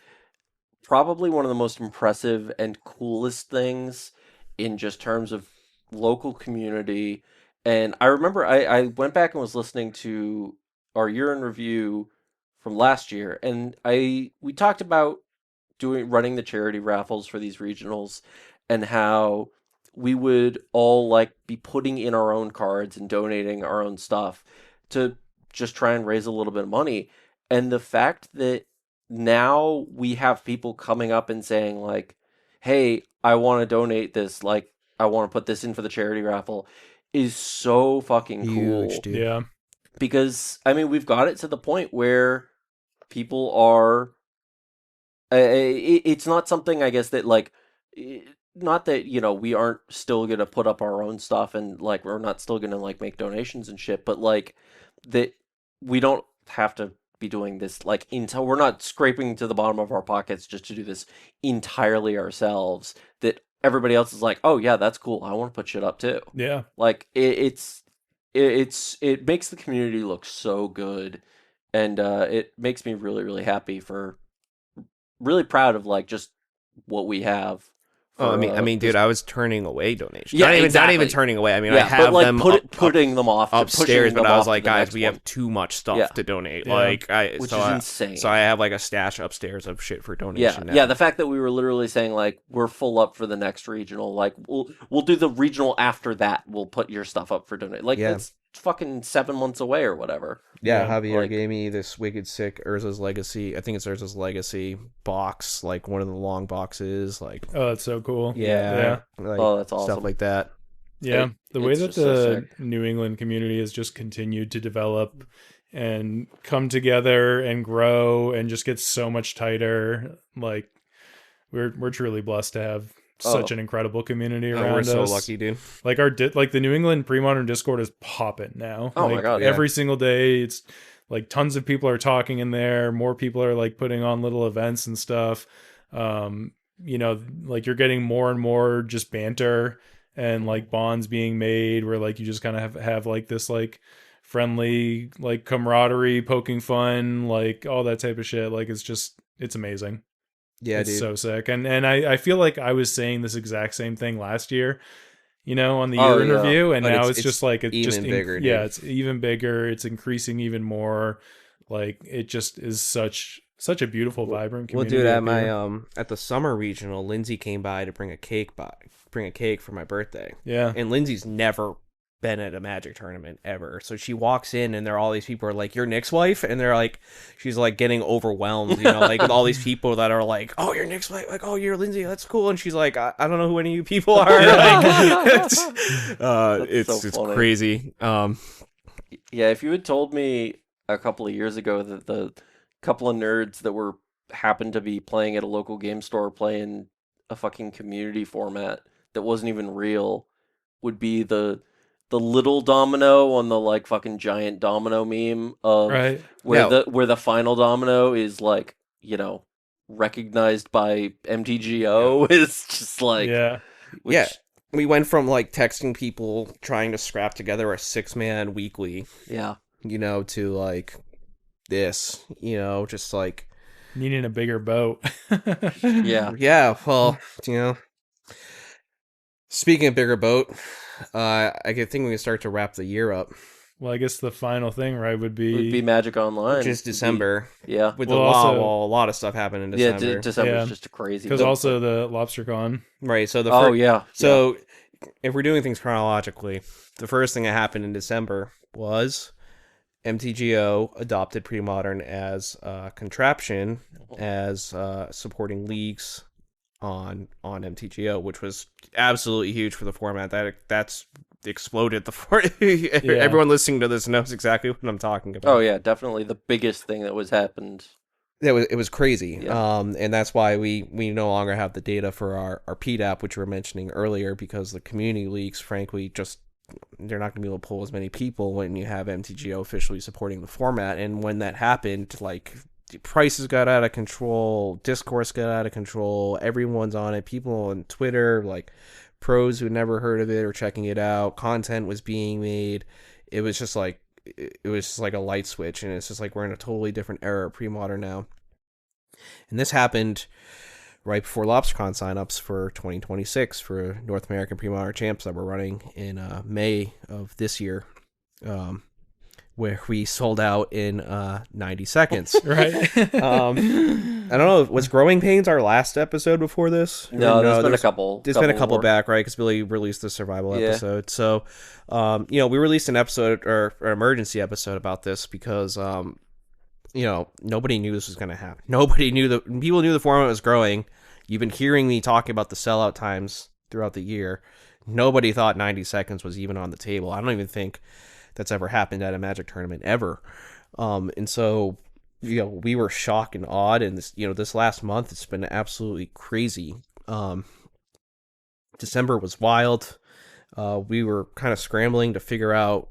probably one of the most impressive and coolest things in just terms of local community. And I remember I went back and was listening to our year in review from last year, and we talked about running the charity raffles for these regionals and how we would all like be putting in our own cards and donating our own stuff to just try and raise a little bit of money. And the fact that now we have people coming up and saying like, hey, I want to donate this, like I want to put this in for the charity raffle, is so fucking cool. Huge, dude. Yeah, Because I mean, we've got it to the point where people are it's not something, I guess, that like not that we aren't still gonna put up our own stuff and like we're not still gonna like make donations and shit, but like that we don't have to be doing this like until we're not scraping to the bottom of our pockets just to do this entirely ourselves, that everybody else is like, oh yeah, that's cool, I want to put shit up too. yeah. Like it makes the community look so good, and it makes me really, really happy really proud of like just what we have. Oh, I for, mean, dude, I was turning away donations. Yeah, not even exactly. turning away. I mean, yeah, I have but like them putting them off upstairs, pushing but them I was off to like, the guys, next we one, have too much stuff Yeah. to donate. Yeah. Like, which so is I, insane. So I have like a stash upstairs of shit for yeah, donation. now. yeah. The fact that we were literally saying like we're full up for the next regional, like we'll do the regional after that. We'll put your stuff up for donate. Like Yeah. it's fucking 7 months away or whatever. Yeah, Yeah, Javier like- gave me this wicked sick Urza's Legacy. I think it's Urza's Legacy box, like one of the long boxes. Like, Oh, that's so cool. yeah, like, Oh, that's awesome. stuff like that. Yeah, the way It's that just so the sick. New England community has just continued to develop and come together and grow and just get so much tighter. Like we're truly blessed to have such an incredible community around We're us. so lucky, dude. Like like the New England Premodern Discord is popping now. Oh my Like, God, yeah. every single day it's like tons of people are talking in there. More people are like putting on little events and stuff. Like you're getting more and more just banter and like bonds being made where like you just kind of have like this like friendly like camaraderie, poking fun, like all that type of shit. Like it's amazing. Yeah, It's dude. so sick. And I feel like I was saying this exact same thing last year, on the Oh, year in yeah. review, and But now it's- it's just like it's even just bigger, yeah, dude. it's even bigger. It's increasing even more. Like it just is such a beautiful, vibrant Well, community. dude, at up my here. at the summer regional, Lindsay came by to bring a cake for my birthday. Yeah. And Lindsay's never been at a Magic tournament ever. So she walks in and there are all these people are like, "You're Nick's wife?" And they're like, she's like getting overwhelmed, like with all these people that are like, "Oh, you're Nick's wife." Like, "Oh, you're Lindsay. That's cool." And she's like, I don't know who any of you people are." Like, it's so funny. crazy. Yeah, if you had told me a couple of years ago that the couple of nerds that were happened to be playing at a local game store playing a fucking community format that wasn't even real would be the little domino on the like fucking giant domino meme of Right. where the final domino is like, recognized by MTGO is just like Yeah. which, Yeah. We went from like texting people trying to scrap together a 6-man weekly, yeah. to like this, just like, Needing a bigger boat. Yeah. yeah, well, speaking of bigger boat, I think we can start to wrap the year up, Well, I guess the final thing, right, would It would be Magic Online. which is December. Yeah. With Well, the also- well, a lot of stuff happened in Yeah, December. December's Yeah. just a crazy because month. also the LobsterCon. Right, so Oh yeah. so if we're doing things chronologically, the first thing that happened in December was MTGO adopted Premodern as a contraption as supporting leagues on MTGO, which was absolutely huge for the format. That's exploded the Everyone listening to this knows exactly what I'm talking about. Oh yeah, definitely the biggest thing that was happened. It was crazy. Yeah. And that's why we no longer have the data for our PDAP, which we were mentioning earlier, because the community leagues, frankly, just they're not going to be able to pull as many people when you have MTGO officially supporting the format. And when that happened, like, the prices got out of control, discourse got out of control, everyone's on it, people on Twitter, like pros who never heard of it or checking it out, content was being made. It was just like a light switch, and it's just like we're in a totally different era of pre-modern now. And this happened right before LobsterCon signups for 2026 for North American Pre-Modern Champs that we're running in May of this year, where we sold out in 90 seconds. Right. I don't know, was Growing Pains our last episode before this? No, there's been a couple. There's been a couple more. back, right? Because Billy released the survival Yeah. episode. So, we released an episode or an emergency episode about this because, nobody knew this was going to happen. People knew the format was growing. You've been hearing me talking about the sellout times throughout the year. Nobody thought 90 seconds was even on the table. I don't even think that's ever happened at a Magic tournament ever. And so, we were shocked and awed. And this last month, it's been absolutely crazy. December was wild. We were kind of scrambling to figure out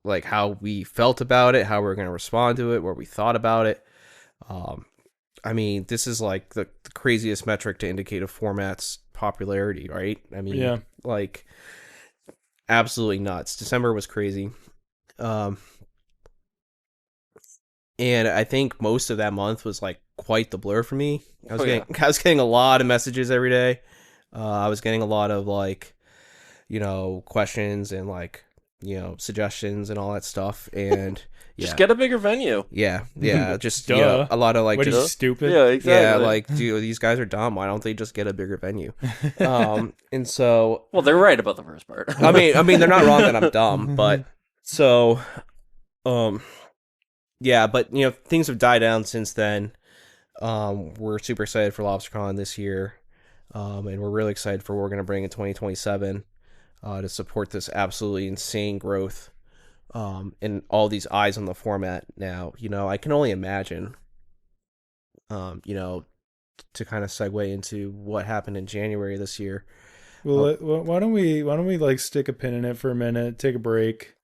like how we felt about it, how we were going to respond to it, what we thought about it. I mean, this is like the craziest metric to indicate a format's popularity, right? I mean, Yeah. like absolutely nuts. December was crazy. And I think most of that month was like quite the blur for me. I was getting a lot of messages every day. I was getting a lot of like, questions and like, suggestions and all that stuff. And Just get a bigger venue. yeah, just Duh. a lot of like What are you, just stupid? Yeah, exactly. yeah, like dude, these guys are dumb. Why don't they just get a bigger venue? And so Well, they're right about the first part. I mean, they're not wrong that I'm dumb, but so, yeah, but things have died down since then. We're super excited for LobsterCon this year, and we're really excited for what we're going to bring in 2027 to support this absolutely insane growth, and all these eyes on the format now. I can only imagine, to kind of segue into what happened in January this year. Well, why don't we like stick a pin in it for a minute, take a break,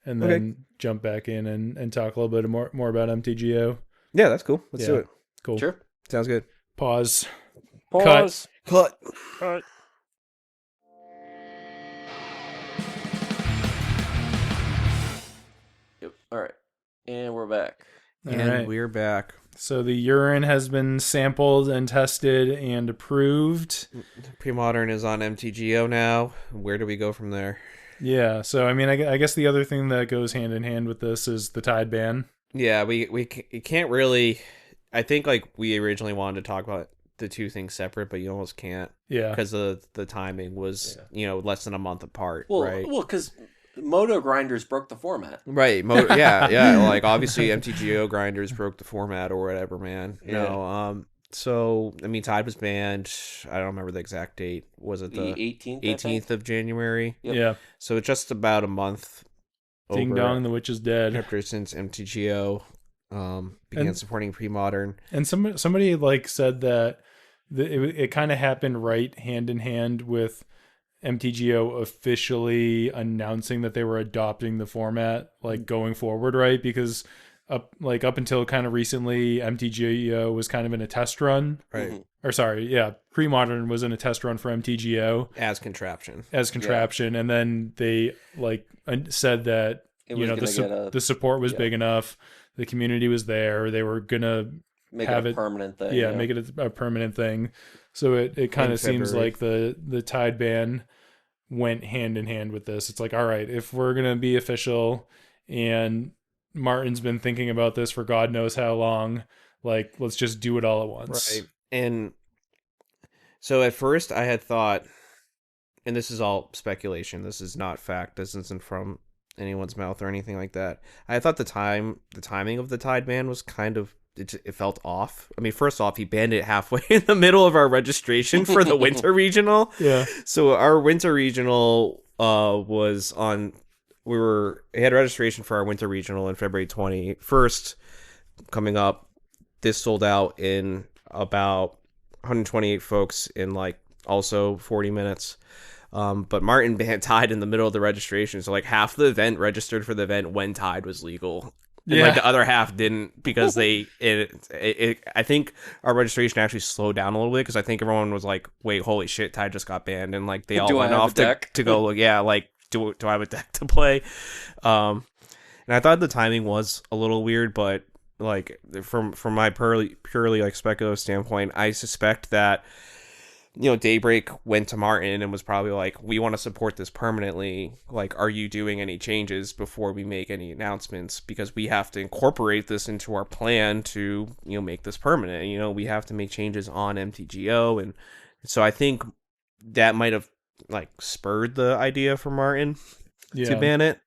and then jump back in and talk a little bit more about MTGO. Yeah, that's cool. Let's do Yeah. it. Cool. Sure. Sounds good. Pause. Pause. Cut. Cut. And we're back. All And right. we're back. So the urine has been sampled and tested and approved. Premodern is on MTGO now. Where do we go from there? Yeah. So, I mean, I guess the other thing that goes hand in hand with this is the Tide ban. Yeah, we can't really. I think like we originally wanted to talk about the two things separate, but you almost can't Yeah. because the timing was less than a month apart, Well, right? because Moto Grinders broke the format. Right. Yeah. Like obviously MTGO grinders broke the format or whatever, man. Yeah. So I mean, Tide was banned. I don't remember the exact date. Was it The the 18th. 18th of January? Yep. Yeah. So it's just about a month. Ding dong, the witch is dead. After since MTGO began supporting Premodern. And somebody like said that it kind of happened right hand in hand with MTGO officially announcing that they were adopting the format like going forward, right? Because up until kind of recently, MTGO was kind of in a test run, Right. Mhm. or sorry, yeah, Premodern was in a test run for MTGO As contraption. and then they like said that It was gonna get the support was yeah. big enough, the community was there, they were gonna make have it a it- permanent thing. yeah, make it a permanent thing. So it kind In of seems February. like the Tide ban went hand in hand with this. It's like, all right, if we're gonna be official, and Martin's been thinking about this for God knows how long, like let's just do it all at once. Right. And so at first I had thought, and this is all speculation, this is not fact, this isn't from anyone's mouth or anything like that. I thought the timing of the Tide ban was kind of it felt off. I mean, first off, he banned it halfway in the middle of our registration for the winter regional. Yeah. So our winter regional was on. We had registration for our winter regional on February 21st coming up. This sold out in about 128 folks in like also 40 minutes. But Martin had Tide in the middle of the registration, so like half the event registered for the event when Tide was legal. And like the other half didn't because I think our registration actually slowed down a little bit because I think everyone was like, wait, holy shit, Tide just got banned, and like they all Do I went have off a deck? to go look. Yeah, like do I have a deck to play? And I thought the timing was a little weird, but like from my purely like speculative standpoint, I suspect that Daybreak went to Martin and was probably like, we want to support this permanently. Like, are you doing any changes before we make any announcements? Because we have to incorporate this into our plan to, make this permanent. We have to make changes on MTGO. And so I think that might have like spurred the idea for Martin to ban it.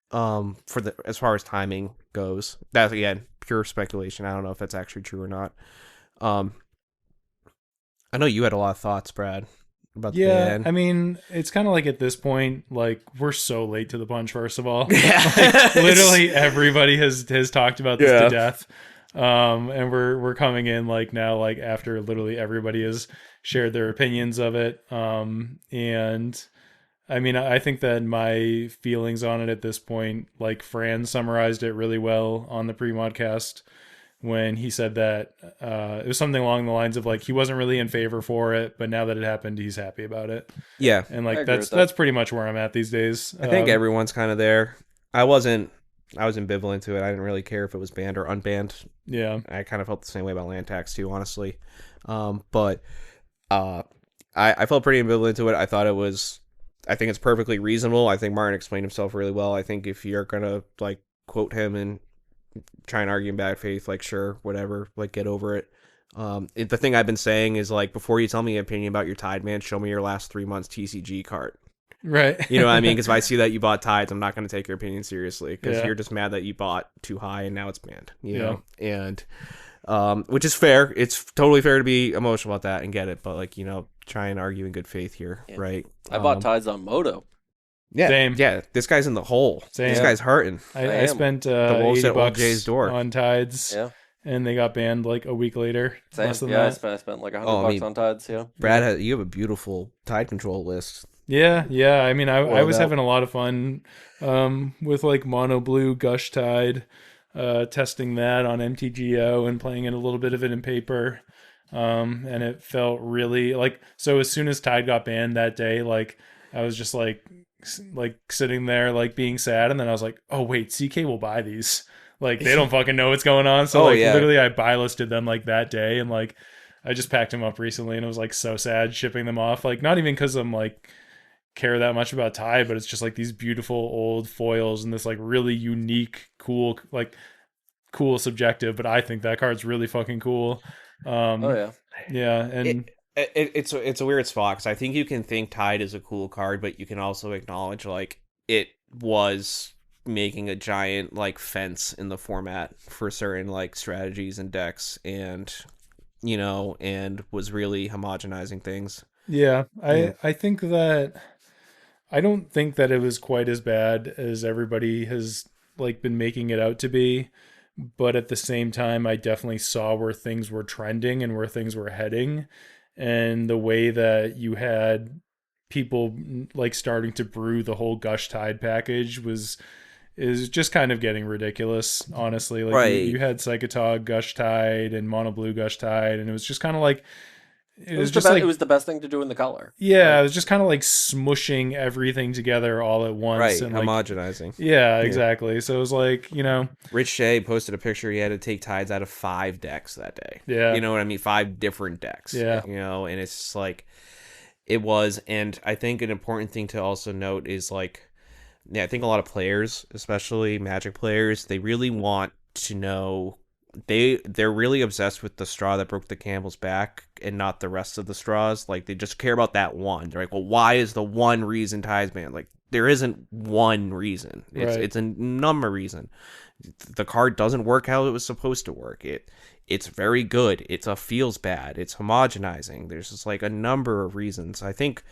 As far as timing goes, that's again, pure speculation. I don't know if that's actually true or not. I know you had a lot of thoughts, Brad, about the ban. I mean, it's kind of like at this point, like we're so late to the punch. First of all, Yeah. like, literally everybody has talked about this Yeah. to death, and we're coming in like now, like after literally everybody has shared their opinions of it, and I mean, I think that my feelings on it at this point, like Fran summarized it really well on the pre-modcast when he said that it was something along the lines of like he wasn't really in favor for it, but now that it happened, he's happy about it. Yeah. And I like agree with that. that's pretty much where I'm at these days. I think everyone's kind of there. I was ambivalent to it. I didn't really care if it was banned or unbanned. Yeah. I kind of felt the same way about land tax too, honestly. But I felt pretty ambivalent to it. I think it's perfectly reasonable. I think Martin explained himself really well. I think if you're gonna like quote him and try and argue in bad faith, like sure, whatever, like get over it. The thing I've been saying is like, before you tell me your opinion about your Tide man, show me your last 3 months TCG cart. Right. You know what I mean? Because if I see that you bought Tides, I'm not going to take your opinion seriously because Yeah. you're just mad that you bought too high and now it's banned. You know, and which is fair. It's totally fair to be emotional about that and get it, but like try and argue in good faith here, Yeah. right? I bought Tides on Moto. Yeah, Same. yeah. This guy's in the hole. Same. This guy's hurting. I I am. spent The wolves at Old $80 Jay's door. on Tides, Yeah. and they got banned like a week later. Same. Less than Yeah, that. I spent like $100 Oh, I mean- on Tides. Yeah. Brad, you have a beautiful Tide control list. Yeah. I mean, I Well, was that- having a lot of fun with like Mono Blue Gush Tide, testing that on MTGO and playing it a little bit of it in paper. And it felt really like, so as soon as Tide got banned that day, like I was just like sitting there like being sad, and then I was like, oh wait, CK will buy these. Like they don't fucking know what's going on. So Oh, like yeah. literally I buy listed them like that day, and like I just packed them up recently, and it was like so sad shipping them off. Like not even because I'm like care that much about Tide, but it's just like these beautiful old foils and this like really unique, cool subjective. But I think that card's really fucking cool. Oh yeah. Yeah, and It's a weird spot because I think you can think Tide is a cool card, but you can also acknowledge like it was making a giant like fence in the format for certain like strategies and decks, and and was really homogenizing things. yeah, Yeah. I think that I don't think that it was quite as bad as everybody has like been making it out to be, but at the same time I definitely saw where things were trending and where things were heading, and the way that you had people like starting to brew the whole Gush Tide package is just kind of getting ridiculous, honestly. Like Right. you had Psychotog Gush Tide and Mono Blue Gush Tide, and it was just kind of like it It was was the just best. like It was the best thing to do in the color. yeah, it was just kind of like smushing everything together all at once, Right, and like homogenizing. yeah, exactly. So it was like, Rich Shea posted a picture. He had to take Tides out of 5 decks that day. Yeah. You know what I mean? 5 different decks. Yeah. And it's just like it was. And I think an important thing to also note is like, yeah, I think a lot of players, especially Magic players, they really want to know. They're really obsessed with the straw that broke the camel's back and not the rest of the straws. Like they just care about that one. They're like, well, why is the one reason Tides banned? Like there isn't one reason. It's a number reason. The card doesn't work how it was supposed to work. It's very good. It's a feels bad. It's homogenizing. There's just like a number of reasons. I think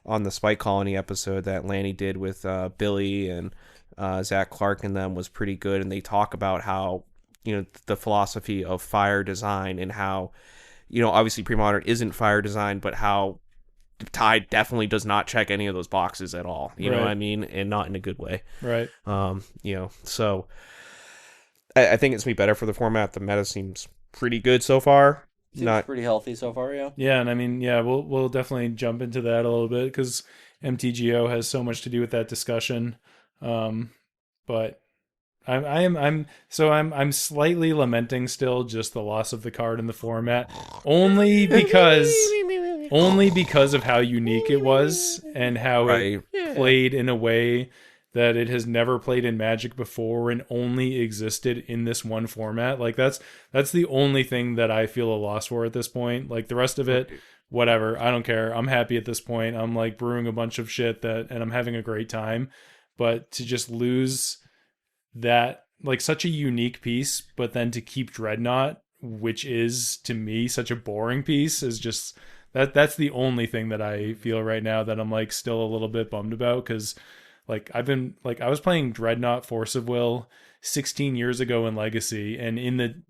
on the Spike Colony episode that Lanny did with Billy and Zach Clark and them was pretty good, and they talk about how the philosophy of fire design and how obviously Premodern isn't fire design, but how Tide definitely does not check any of those boxes at all. You know what I mean? And not in a good way. right. So I think it's gonna be better for the format. The meta seems pretty good so far. Seems pretty healthy so far. Yeah. Yeah, and I mean, yeah, we'll definitely jump into that a little bit because MTGO has so much to do with that discussion. But I'm slightly lamenting still just the loss of the card in the format, only because of how unique it was and how it played in a way that it has never played in Magic before and only existed in this one format. Like that's the only thing that I feel a loss for at this point. Like the rest of it, whatever, I don't care. I'm happy at this point. I'm like brewing a bunch of shit and I'm having a great time. But to just lose that, like such a unique piece, but then to keep Dreadnought, which is to me such a boring piece, is just that's the only thing that I feel right now that I'm like still a little bit bummed about, because like I was playing Dreadnought Force of Will 16 years ago in Legacy, and in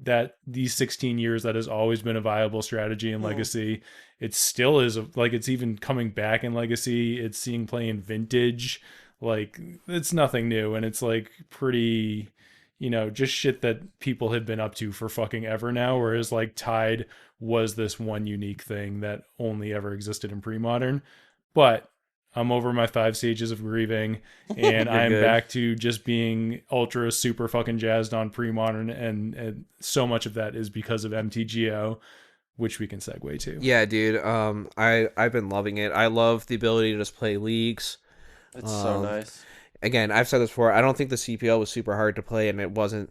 these 16 years that has always been a viable strategy in Legacy. It still is like it's even coming back in Legacy. It's seeing play in Vintage. Like it's nothing new, and it's like pretty just shit that people have been up to for fucking ever now, whereas like Tide was this one unique thing that only ever existed in Premodern. But I'm over my 5 stages of grieving, and I'm good. back to just being ultra super fucking jazzed on Premodern, and so much of that is because of MTGO, which we can segue to. Yeah, dude. I've been loving it. I love the ability to just play leagues. It's so nice. Again, I've said this before. I don't think the CPL was super hard to play, and it wasn't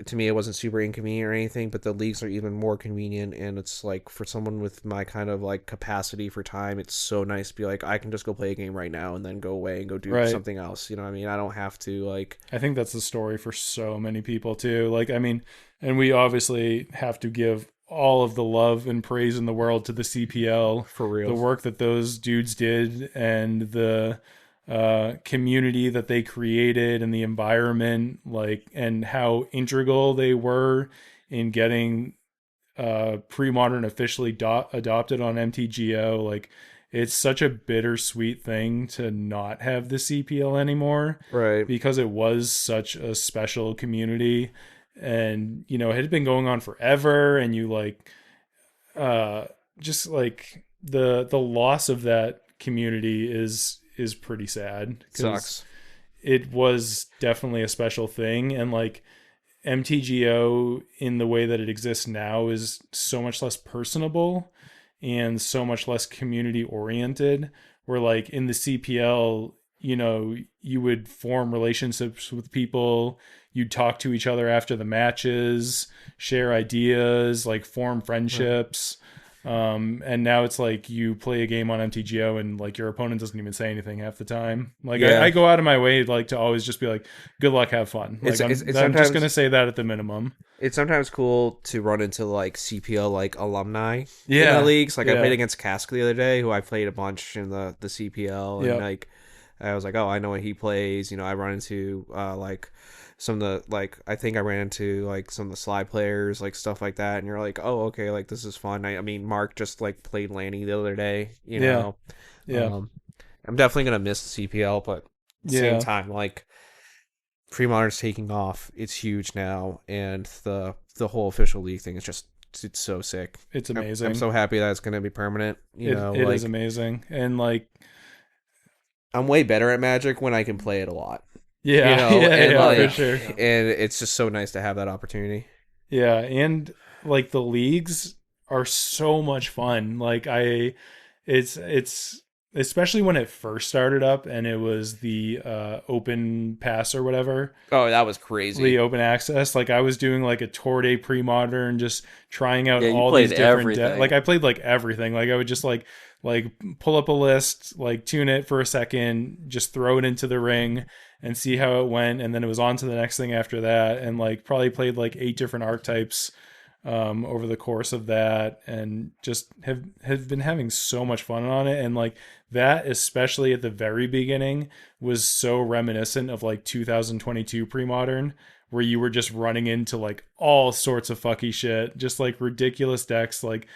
super inconvenient or anything, but the leagues are even more convenient, and it's like for someone with my kind of like capacity for time, it's so nice to be like, I can just go play a game right now and then go away and go do something else. You know what I mean? I don't have to like... I think that's the story for so many people too. Like, I mean, and we obviously have to give all of the love and praise in the world to the CPL For real. the work that those dudes did, and the community that they created, and the environment, like, and how integral they were in getting Premodern officially adopted on MTGO. Like, it's such a bittersweet thing to not have the CPL anymore, Right. because it was such a special community, and it had been going on forever, and you like just like the loss of that community is pretty sad. Sucks. It was definitely a special thing, and like MTGO in the way that it exists now is so much less personable and so much less community oriented. Where like in the CPL, you know, you would form relationships with people, you'd talk to each other after the matches, share ideas, like form friendships. And now it's like you play a game on MTGO and like your opponent doesn't even say anything half the time. Like Yeah. I go out of my way like to always just be like, good luck, have fun. Like It's I'm sometimes- just gonna say that at the minimum. It's sometimes cool to run into like CPL like alumni Yeah. in the leagues. Like I Yeah. played against Cask the other day, who I played a bunch in the CPL, and Yep. like I was like, oh, I know what he plays. You know, I run into like some of the like I think I ran into like some of the slide players, like stuff like that, and you're like, oh, okay, like this is fun. I mean, Mark just like played Lanny the other day. You Yeah. know, Yeah. I'm definitely gonna miss the CPL, but at the Yeah. same time, like Premodern's taking off. It's huge now, and the whole official league thing is just it's so sick. It's I'm- amazing. I'm so happy that it's gonna be permanent. You know, It like is amazing. And like I'm way better at Magic when I can play it a lot. yeah, You know, yeah, and yeah, like, for sure. and it's just so nice to have that opportunity. Yeah, and like the leagues are so much fun. Like it's especially when it first started up and it was the open pass or whatever, Oh, that was crazy. the open access. Like I was doing like a tour day pre-modern, just trying out Yeah, you all played these different everything. like I played like everything. Like I would just like pull up a list, like tune it for a second, just throw it into the ring and see how it went, and then it was on to the next thing after that, and like probably played like 8 different archetypes over the course of that, and just have been having so much fun on it. And like that, especially at the very beginning, was so reminiscent of like 2022 pre-modern, where you were just running into like all sorts of fucky shit, just like ridiculous decks, like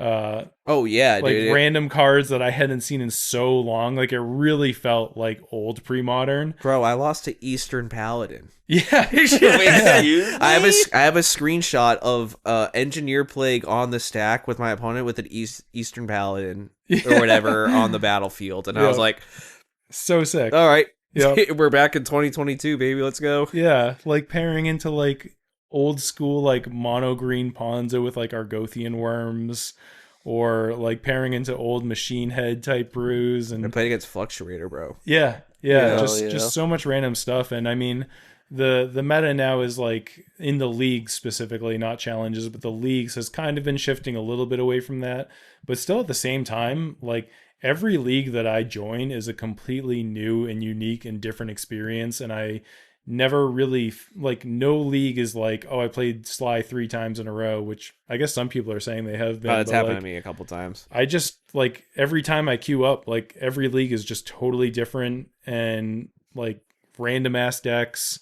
Oh yeah, like dude. random cards that I hadn't seen in so long. Like it really felt like old pre-modern. Bro, I lost to Eastern Paladin. Yeah, Yeah. I have a screenshot of Engineer Plague on the stack with my opponent with an Eastern Paladin or whatever on the battlefield, and I was Yeah. like, so sick. all right, Yep. we're back in 2022, baby. Let's go. Yeah, like pairing into like old school like mono green Ponza with like Argothian worms, or like pairing into old machine head type brews, I and played against Fluctuator, bro. yeah, Yeah, just so much random stuff. And I mean, the meta now is like in the league specifically, not challenges, but the leagues has kind of been shifting a little bit away from that, but still at the same time, like every league that I join is a completely new and unique and different experience. And I never really like, no league is like, oh, I played Sly 3 times in a row, which I guess some people are saying they have been. That's but, happened like, to me a couple times. I just like every time I queue up, like every league is just totally different, and like random ass decks,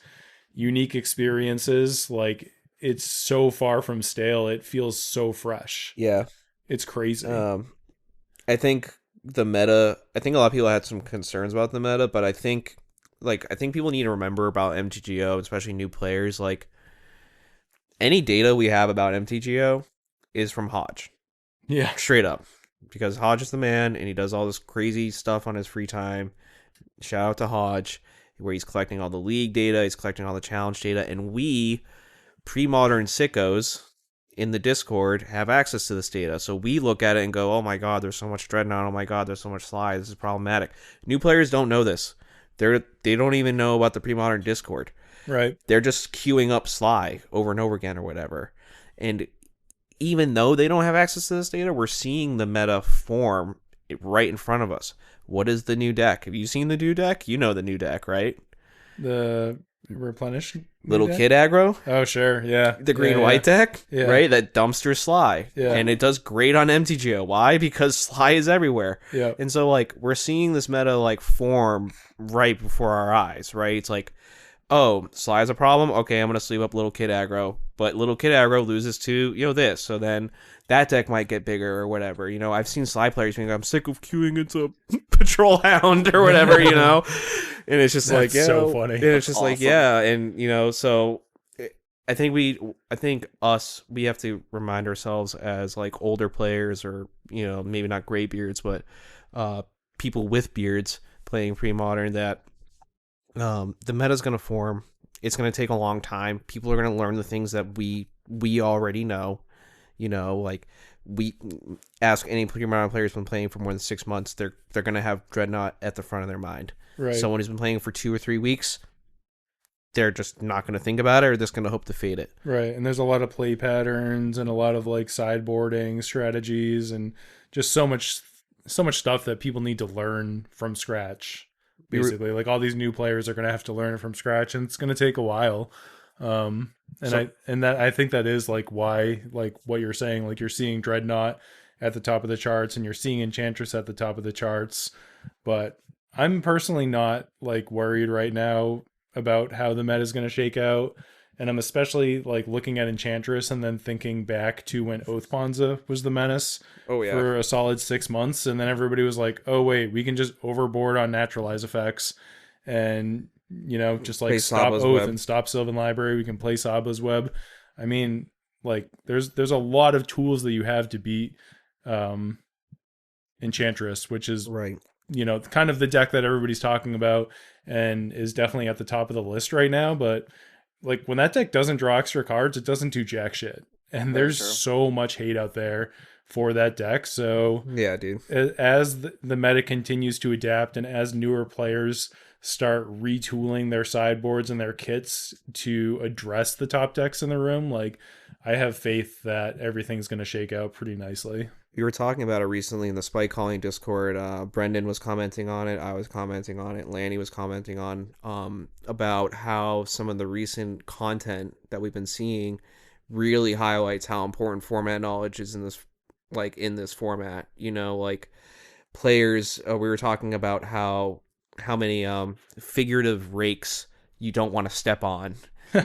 unique experiences. Like it's so far from stale. It feels so fresh. Yeah. It's crazy. I think the meta. I think a lot of people had some concerns about the meta, but I think people need to remember about MTGO, especially new players. Like any data we have about MTGO is from Hodge, yeah. straight up, because Hodge is the man, and he does all this crazy stuff on his free time. Shout out to Hodge, where he's collecting all the league data, he's collecting all the challenge data, and we pre-modern sickos in the Discord have access to this data. So we look at it and go, oh my god, there's so much Dreadnought, oh my god, there's so much Sly, this is problematic. New players don't know this. They don't even know about the pre-modern Discord. Right. They're just queuing up Sly over and over again or whatever. And even though they don't have access to this data, we're seeing the meta form right in front of us. What is the new deck? Have you seen the new deck? You know the new deck, right? The replenish Little deck? Kid Aggro? Oh sure, yeah. The green Yeah, white deck, Yeah. right? That dumpster Sly. Yeah. And it does great on MTGO. Why? Because Sly is everywhere. Yeah. And so like we're seeing this meta like form right before our eyes, right? It's like, oh, Sly's a problem. Okay, I'm gonna sleeve up Little Kid Aggro, but Little Kid Aggro loses to this, so then that deck might get bigger or whatever. I've seen Sly players being, I'm sick of queuing into Patrol Hound or whatever, and it's just like, That's so funny. and it's just like, Awesome. yeah, and so I think we have to remind ourselves as like older players, or maybe not gray beards, but people with beards playing pre-modern, that the meta's going to form. It's going to take a long time. People are going to learn the things that we already know. You know, like we ask any Premodern player who's been playing for more than 6 months, they're going to have Dreadnought at the front of their mind. Right. Someone who's been playing for 2 or 3 weeks, they're just not going to think about it, or just going to hope to fade it. Right. And there's a lot of play patterns and a lot of like sideboarding strategies and just so much stuff that people need to learn from scratch. Basically, like all these new players are going to have to learn it from scratch, and it's going to take a while. I think that is like why, like what you're saying, like you're seeing Dreadnought at the top of the charts and you're seeing Enchantress at the top of the charts. But I'm personally not like worried right now about how the meta is going to shake out. And I'm especially like looking at Enchantress and then thinking back to when Oathponza was the menace for a solid 6 months. And then everybody was like, oh, wait, we can just overboard on naturalize effects and, you know, just like play stop Saba's Oath Web. and stop Sylvan Library. We can play Saba's Web. I mean, like there's a lot of tools that you have to beat Enchantress, which is, Right. you know, kind of the deck that everybody's talking about and is definitely at the top of the list right now. But like when that deck doesn't draw extra cards, it doesn't do jack shit. And there's so much hate out there for that deck. So Yeah, dude. as the meta continues to adapt and as newer players start retooling their sideboards and their kits to address the top decks in the room, like I have faith that everything's going to shake out pretty nicely. We were talking about it recently in the Spike Calling Discord. Brendan was commenting on it. I was commenting on it. Lanny was commenting on about how some of the recent content that we've been seeing really highlights how important format knowledge is in this format. You know, like players. We were talking about how many figurative rakes you don't want to step on.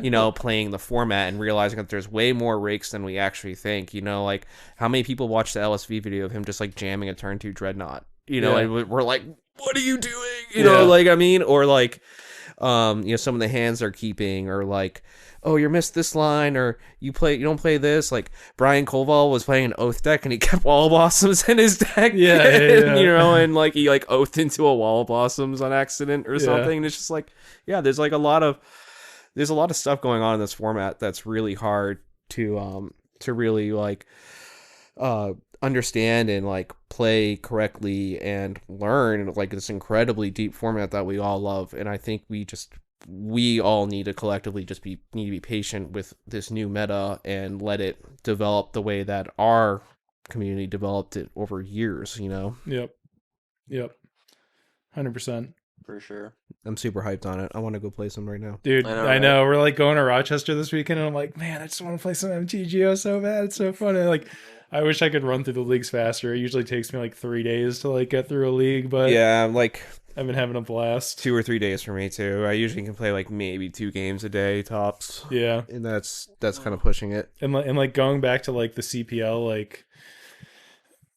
You know, playing the format and realizing that there's way more rakes than we actually think. You know, like how many people watch the LSV video of him just like jamming a turn 2 Dreadnought, you know, and we're like, what are you doing? You know, like, I mean, or like, you know, some of the hands they're keeping, or like, oh, you missed this line, or you don't play this. Like Brian Koval was playing an Oath deck and he kept Wall of Blossoms in his deck. Yeah. You know, and like he like oathed into a Wall of Blossoms on accident or something. And it's just like, yeah, there's a lot of stuff going on in this format that's really hard to really like understand and like play correctly and learn, like this incredibly deep format that we all love. And I think we all need to collectively just need to be patient with this new meta and let it develop the way that our community developed it over years, you know? Yep. 100%. For sure. I'm super hyped on it. I want to go play some right now. Dude, I know, know. We're like going to Rochester this weekend and I'm like, man, I just want to play some MTGO so bad. It's so fun. And like, I wish I could run through the leagues faster. It usually takes me like 3 days to like get through a league, but yeah, like I've been having a blast. 2 or 3 days for me too. I usually can play like maybe 2 games a day tops. Yeah. And that's kind of pushing it. And like going back to like the CPL, like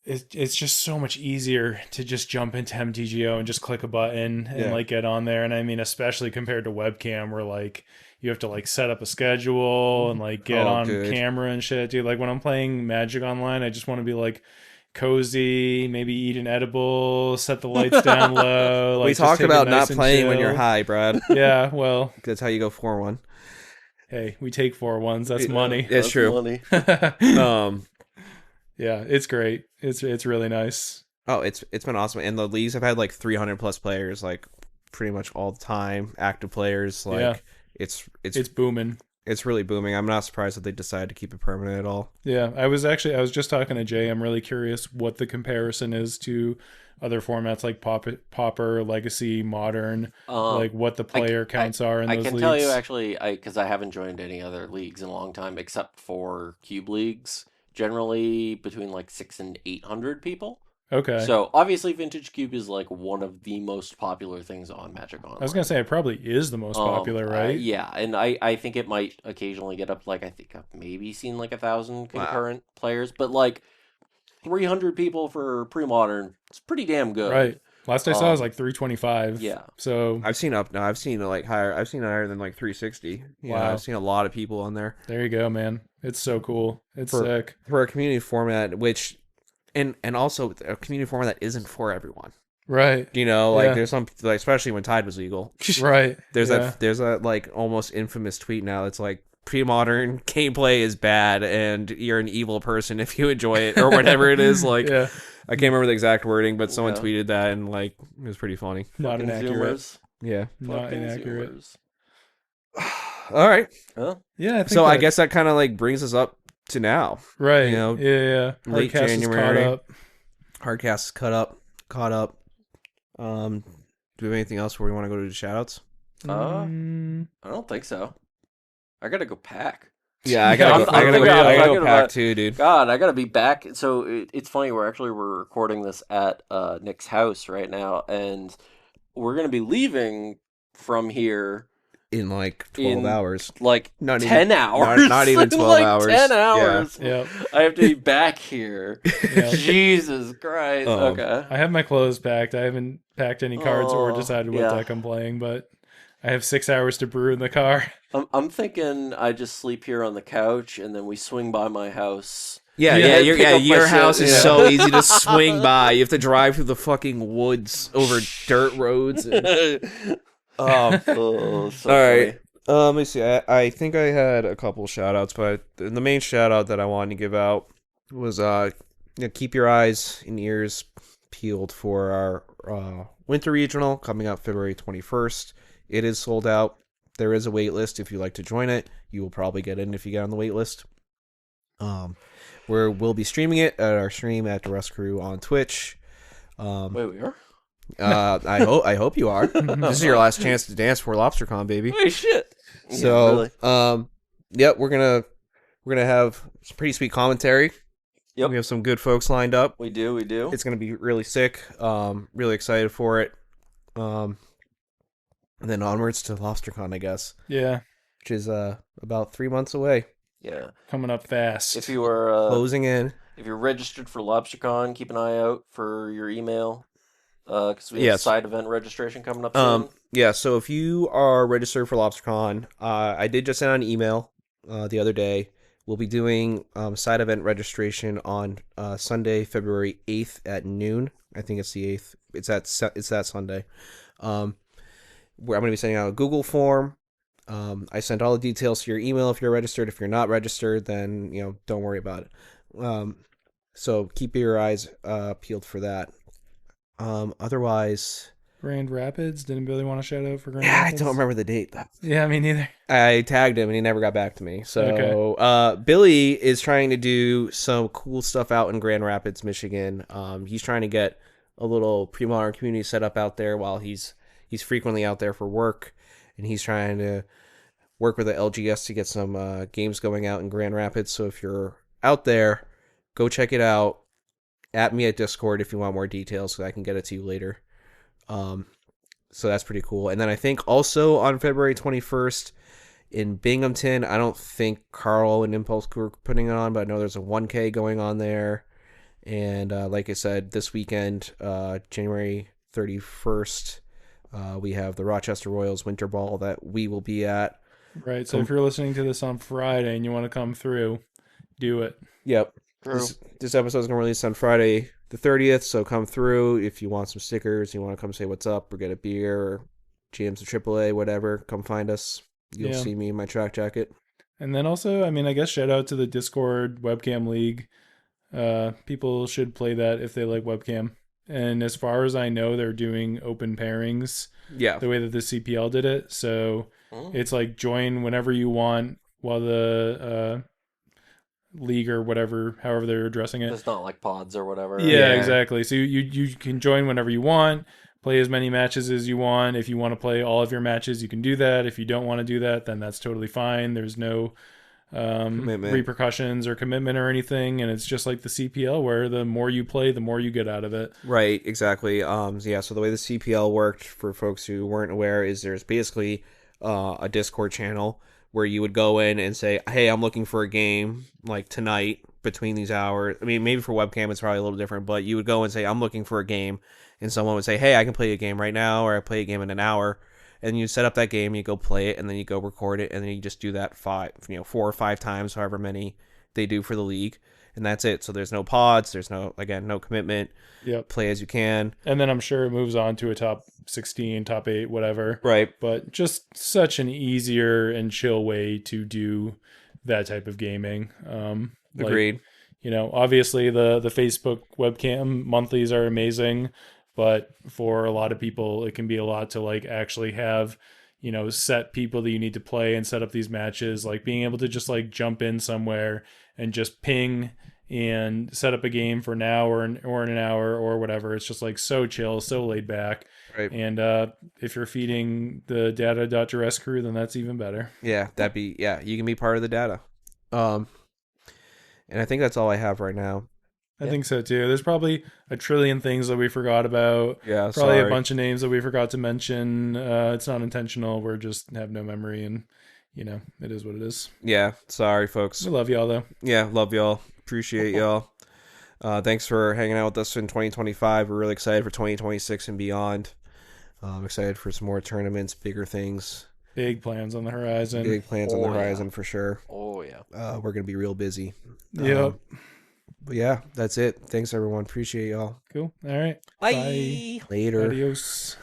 it's just so much easier to just jump into MTGO and just click a button and like get on there. And I mean, especially compared to webcam where like you have to like set up a schedule and like get on camera and shit, dude. Like when I'm playing Magic Online, I just want to be like cozy, maybe eat an edible, set the lights down low. Like, we talked about not playing when chill. you're high, Brad. Yeah, well, That's how you go 4-1. Hey, we take 4-1s. That's money. It's true. Money. Yeah, it's great. It's really nice. Oh, it's been awesome. And the leagues have had like 300 plus players, like pretty much all the time, active players. Like it's booming. It's really booming. I'm not surprised that they decided to keep it permanent at all. Yeah, I was just talking to Jay. I'm really curious what the comparison is to other formats like Pauper, Legacy, Modern, like what the player counts are in those leagues. I can tell you actually, because I haven't joined any other leagues in a long time except for Cube leagues. Generally between like 600 and 800 people. Okay. So obviously Vintage Cube is like one of the most popular things on Magic Online. I was gonna say it probably is the most popular, right? Yeah, and I think it might occasionally get up like I think I've maybe seen like 1,000 concurrent players, but like 300 people for Premodern, it's pretty damn good. Right. Last I saw was like 325. Yeah. So I've seen like higher. I've seen higher than like 360. Yeah, Wow. I've seen a lot of people on there. there you go, man. It's so cool. It's sick. For a community format, which and also a community format that isn't for everyone. Right. You know, like Yeah. there's some, like, especially when Tide was legal. Right. There's Yeah. there's a like almost infamous tweet now. It's like pre-modern gameplay is bad, and you're an evil person if you enjoy it, or whatever it is. Like, Yeah. I can't remember the exact wording, but someone Yeah. tweeted that, and like it was pretty funny. Not Fucking inaccurate. Zoomers. Yeah. Not Fucking inaccurate. Zoomers. All right. Huh? Yeah. I think So I that- guess that kind of like brings us up to now. Right. you know, yeah. late Hardcast is January. caught up. Hardcast is caught up. Do we have anything else where we want to go to the shoutouts? Mm, I don't think so. I gotta go pack. Yeah, I Yeah, gotta I'm go. I gotta thinking go. about- I gotta thinking go pack about- too, dude. God, I gotta be back. So it's funny. We're recording this at Nick's house right now, and we're gonna be leaving from here In like 12 in hours. like Not 10 even- hours. not even 12 like hours. 10 Yeah. hours. Yep. I have to be back here. Yeah. Jesus Christ. Oh. Okay. I have my clothes packed. I haven't packed any cards or Oh, decided what yeah. deck I'm playing, but I have 6 hours to brew in the car. I'm thinking I just sleep here on the couch, and then we swing by my house. Yeah, Yeah, yeah, pick up my your shit, house is yeah. so easy to swing by. You have to drive through the fucking woods over dirt roads. And, Oh, so all right. funny. Let me see. I think I had a couple shout outs, but the main shout out that I wanted to give out was keep your eyes and ears peeled for our winter regional coming up February 21st. It is sold out. There is a wait list. If you'd like to join it, you will probably get in if you get on the wait list. We'll be streaming it at our stream at Duress Crew on Twitch. Wait, we are? I hope you are. This is your last chance to dance for LobsterCon, baby. Wait, shit. So, Yeah, really. yep, we're gonna have some pretty sweet commentary. Yep. We have some good folks lined up. We do. It's gonna be really sick. Really excited for it. And then onwards to LobsterCon, I guess, Yeah. which is about 3 months away, Yeah. Coming up fast. If you are closing in. if you're registered for LobsterCon, keep an eye out for your email. Because we have Yes. side event registration coming up soon. Yeah, so if you are registered for LobsterCon, I did just send out an email the other day. We'll be doing side event registration on Sunday, February 8th at noon. I think it's the 8th. It's that Sunday. Where I'm going to be sending out a Google form. I sent all the details to your email if you're registered. If you're not registered, then don't worry about it. So keep your eyes peeled for that. Otherwise, Grand Rapids. Didn't really want to shout out for Grand I Rapids. don't remember the date. Yeah, me neither. I tagged him and he never got back to me. So Okay. Billy is trying to do some cool stuff out in Grand Rapids, Michigan. He's trying to get a little pre-modern community set up out there while he's frequently out there for work, and he's trying to work with the LGS to get some games going out in Grand Rapids. So if you're out there, go check it out. At me at Discord if you want more details, so I can get it to you later. So that's pretty cool. And then I think also on February 21st in Binghamton, I don't think Carl and Impulse Crew are putting it on, but I know there's a 1K going on there. And like I said, this weekend, January 31st, we have the Rochester Royals Winter Ball that we will be at. Right. So if you're listening to this on Friday and you want to come through, do it. Yep. True. This episode is going to release on Friday the 30th, so come through if you want some stickers, you want to come say what's up or get a beer or GM's a AAA, whatever, come find us. You'll Yeah. see me in my track jacket. And then also, I mean, I guess shout out to the Discord webcam league. People should play that if they like webcam. And as far as I know, they're doing open pairings Yeah. the way that the CPL did it. So Oh. it's like join whenever you want while the league or whatever, however they're addressing it. It's not like pods or whatever. Yeah, Yeah. exactly. So you can join whenever you want, play as many matches as you want. If you want to play all of your matches, you can do that. If you don't want to do that, then that's totally fine. There's no Commitment. repercussions or commitment or anything, and it's just like the CPL where the more you play, the more you get out of it. Right, exactly. Yeah, so the way the CPL worked, for folks who weren't aware, is there's basically a Discord channel where you would go in and say, hey, I'm looking for a game, like, tonight, between these hours. I mean, maybe for webcam it's probably a little different, but you would go and say, I'm looking for a game, and someone would say, hey, I can play a game right now, or I play a game in an hour, and you set up that game, you go play it, and then you go record it, and then you just do that 4 or 5 times, however many they do for the league, and that's it. So there's no pods. There's no commitment. Yep. Play as you can. And then I'm sure it moves on to a top 16, top 8, whatever. Right. But just such an easier and chill way to do that type of gaming. Agreed. Obviously the Facebook webcam monthlies are amazing, but for a lot of people, it can be a lot to like actually have, set people that you need to play and set up these matches, like being able to just like jump in somewhere and just ping and set up a game for an hour or an hour or whatever. It's just like so chill, so laid back. Right. And if you're feeding the data.duress crew, then that's even better. Yeah, you can be part of the data. And I think that's all I have right now. I think so too. There's probably a trillion things that we forgot about. Yeah, probably sorry. a bunch of names that we forgot to mention. It's not intentional. We're just have no memory, and it is what it is. Yeah, sorry, folks. We love y'all though. Yeah, love y'all. Appreciate y'all. Thanks for hanging out with us in 2025. We're really excited for 2026 and beyond. I'm excited for some more tournaments, bigger things. Big plans on the horizon. Big plans on the horizon for sure. Oh, yeah. We're going to be real busy. Yep. But yeah, that's it. Thanks, everyone. Appreciate y'all. Cool. All right. Bye. Later. Adios.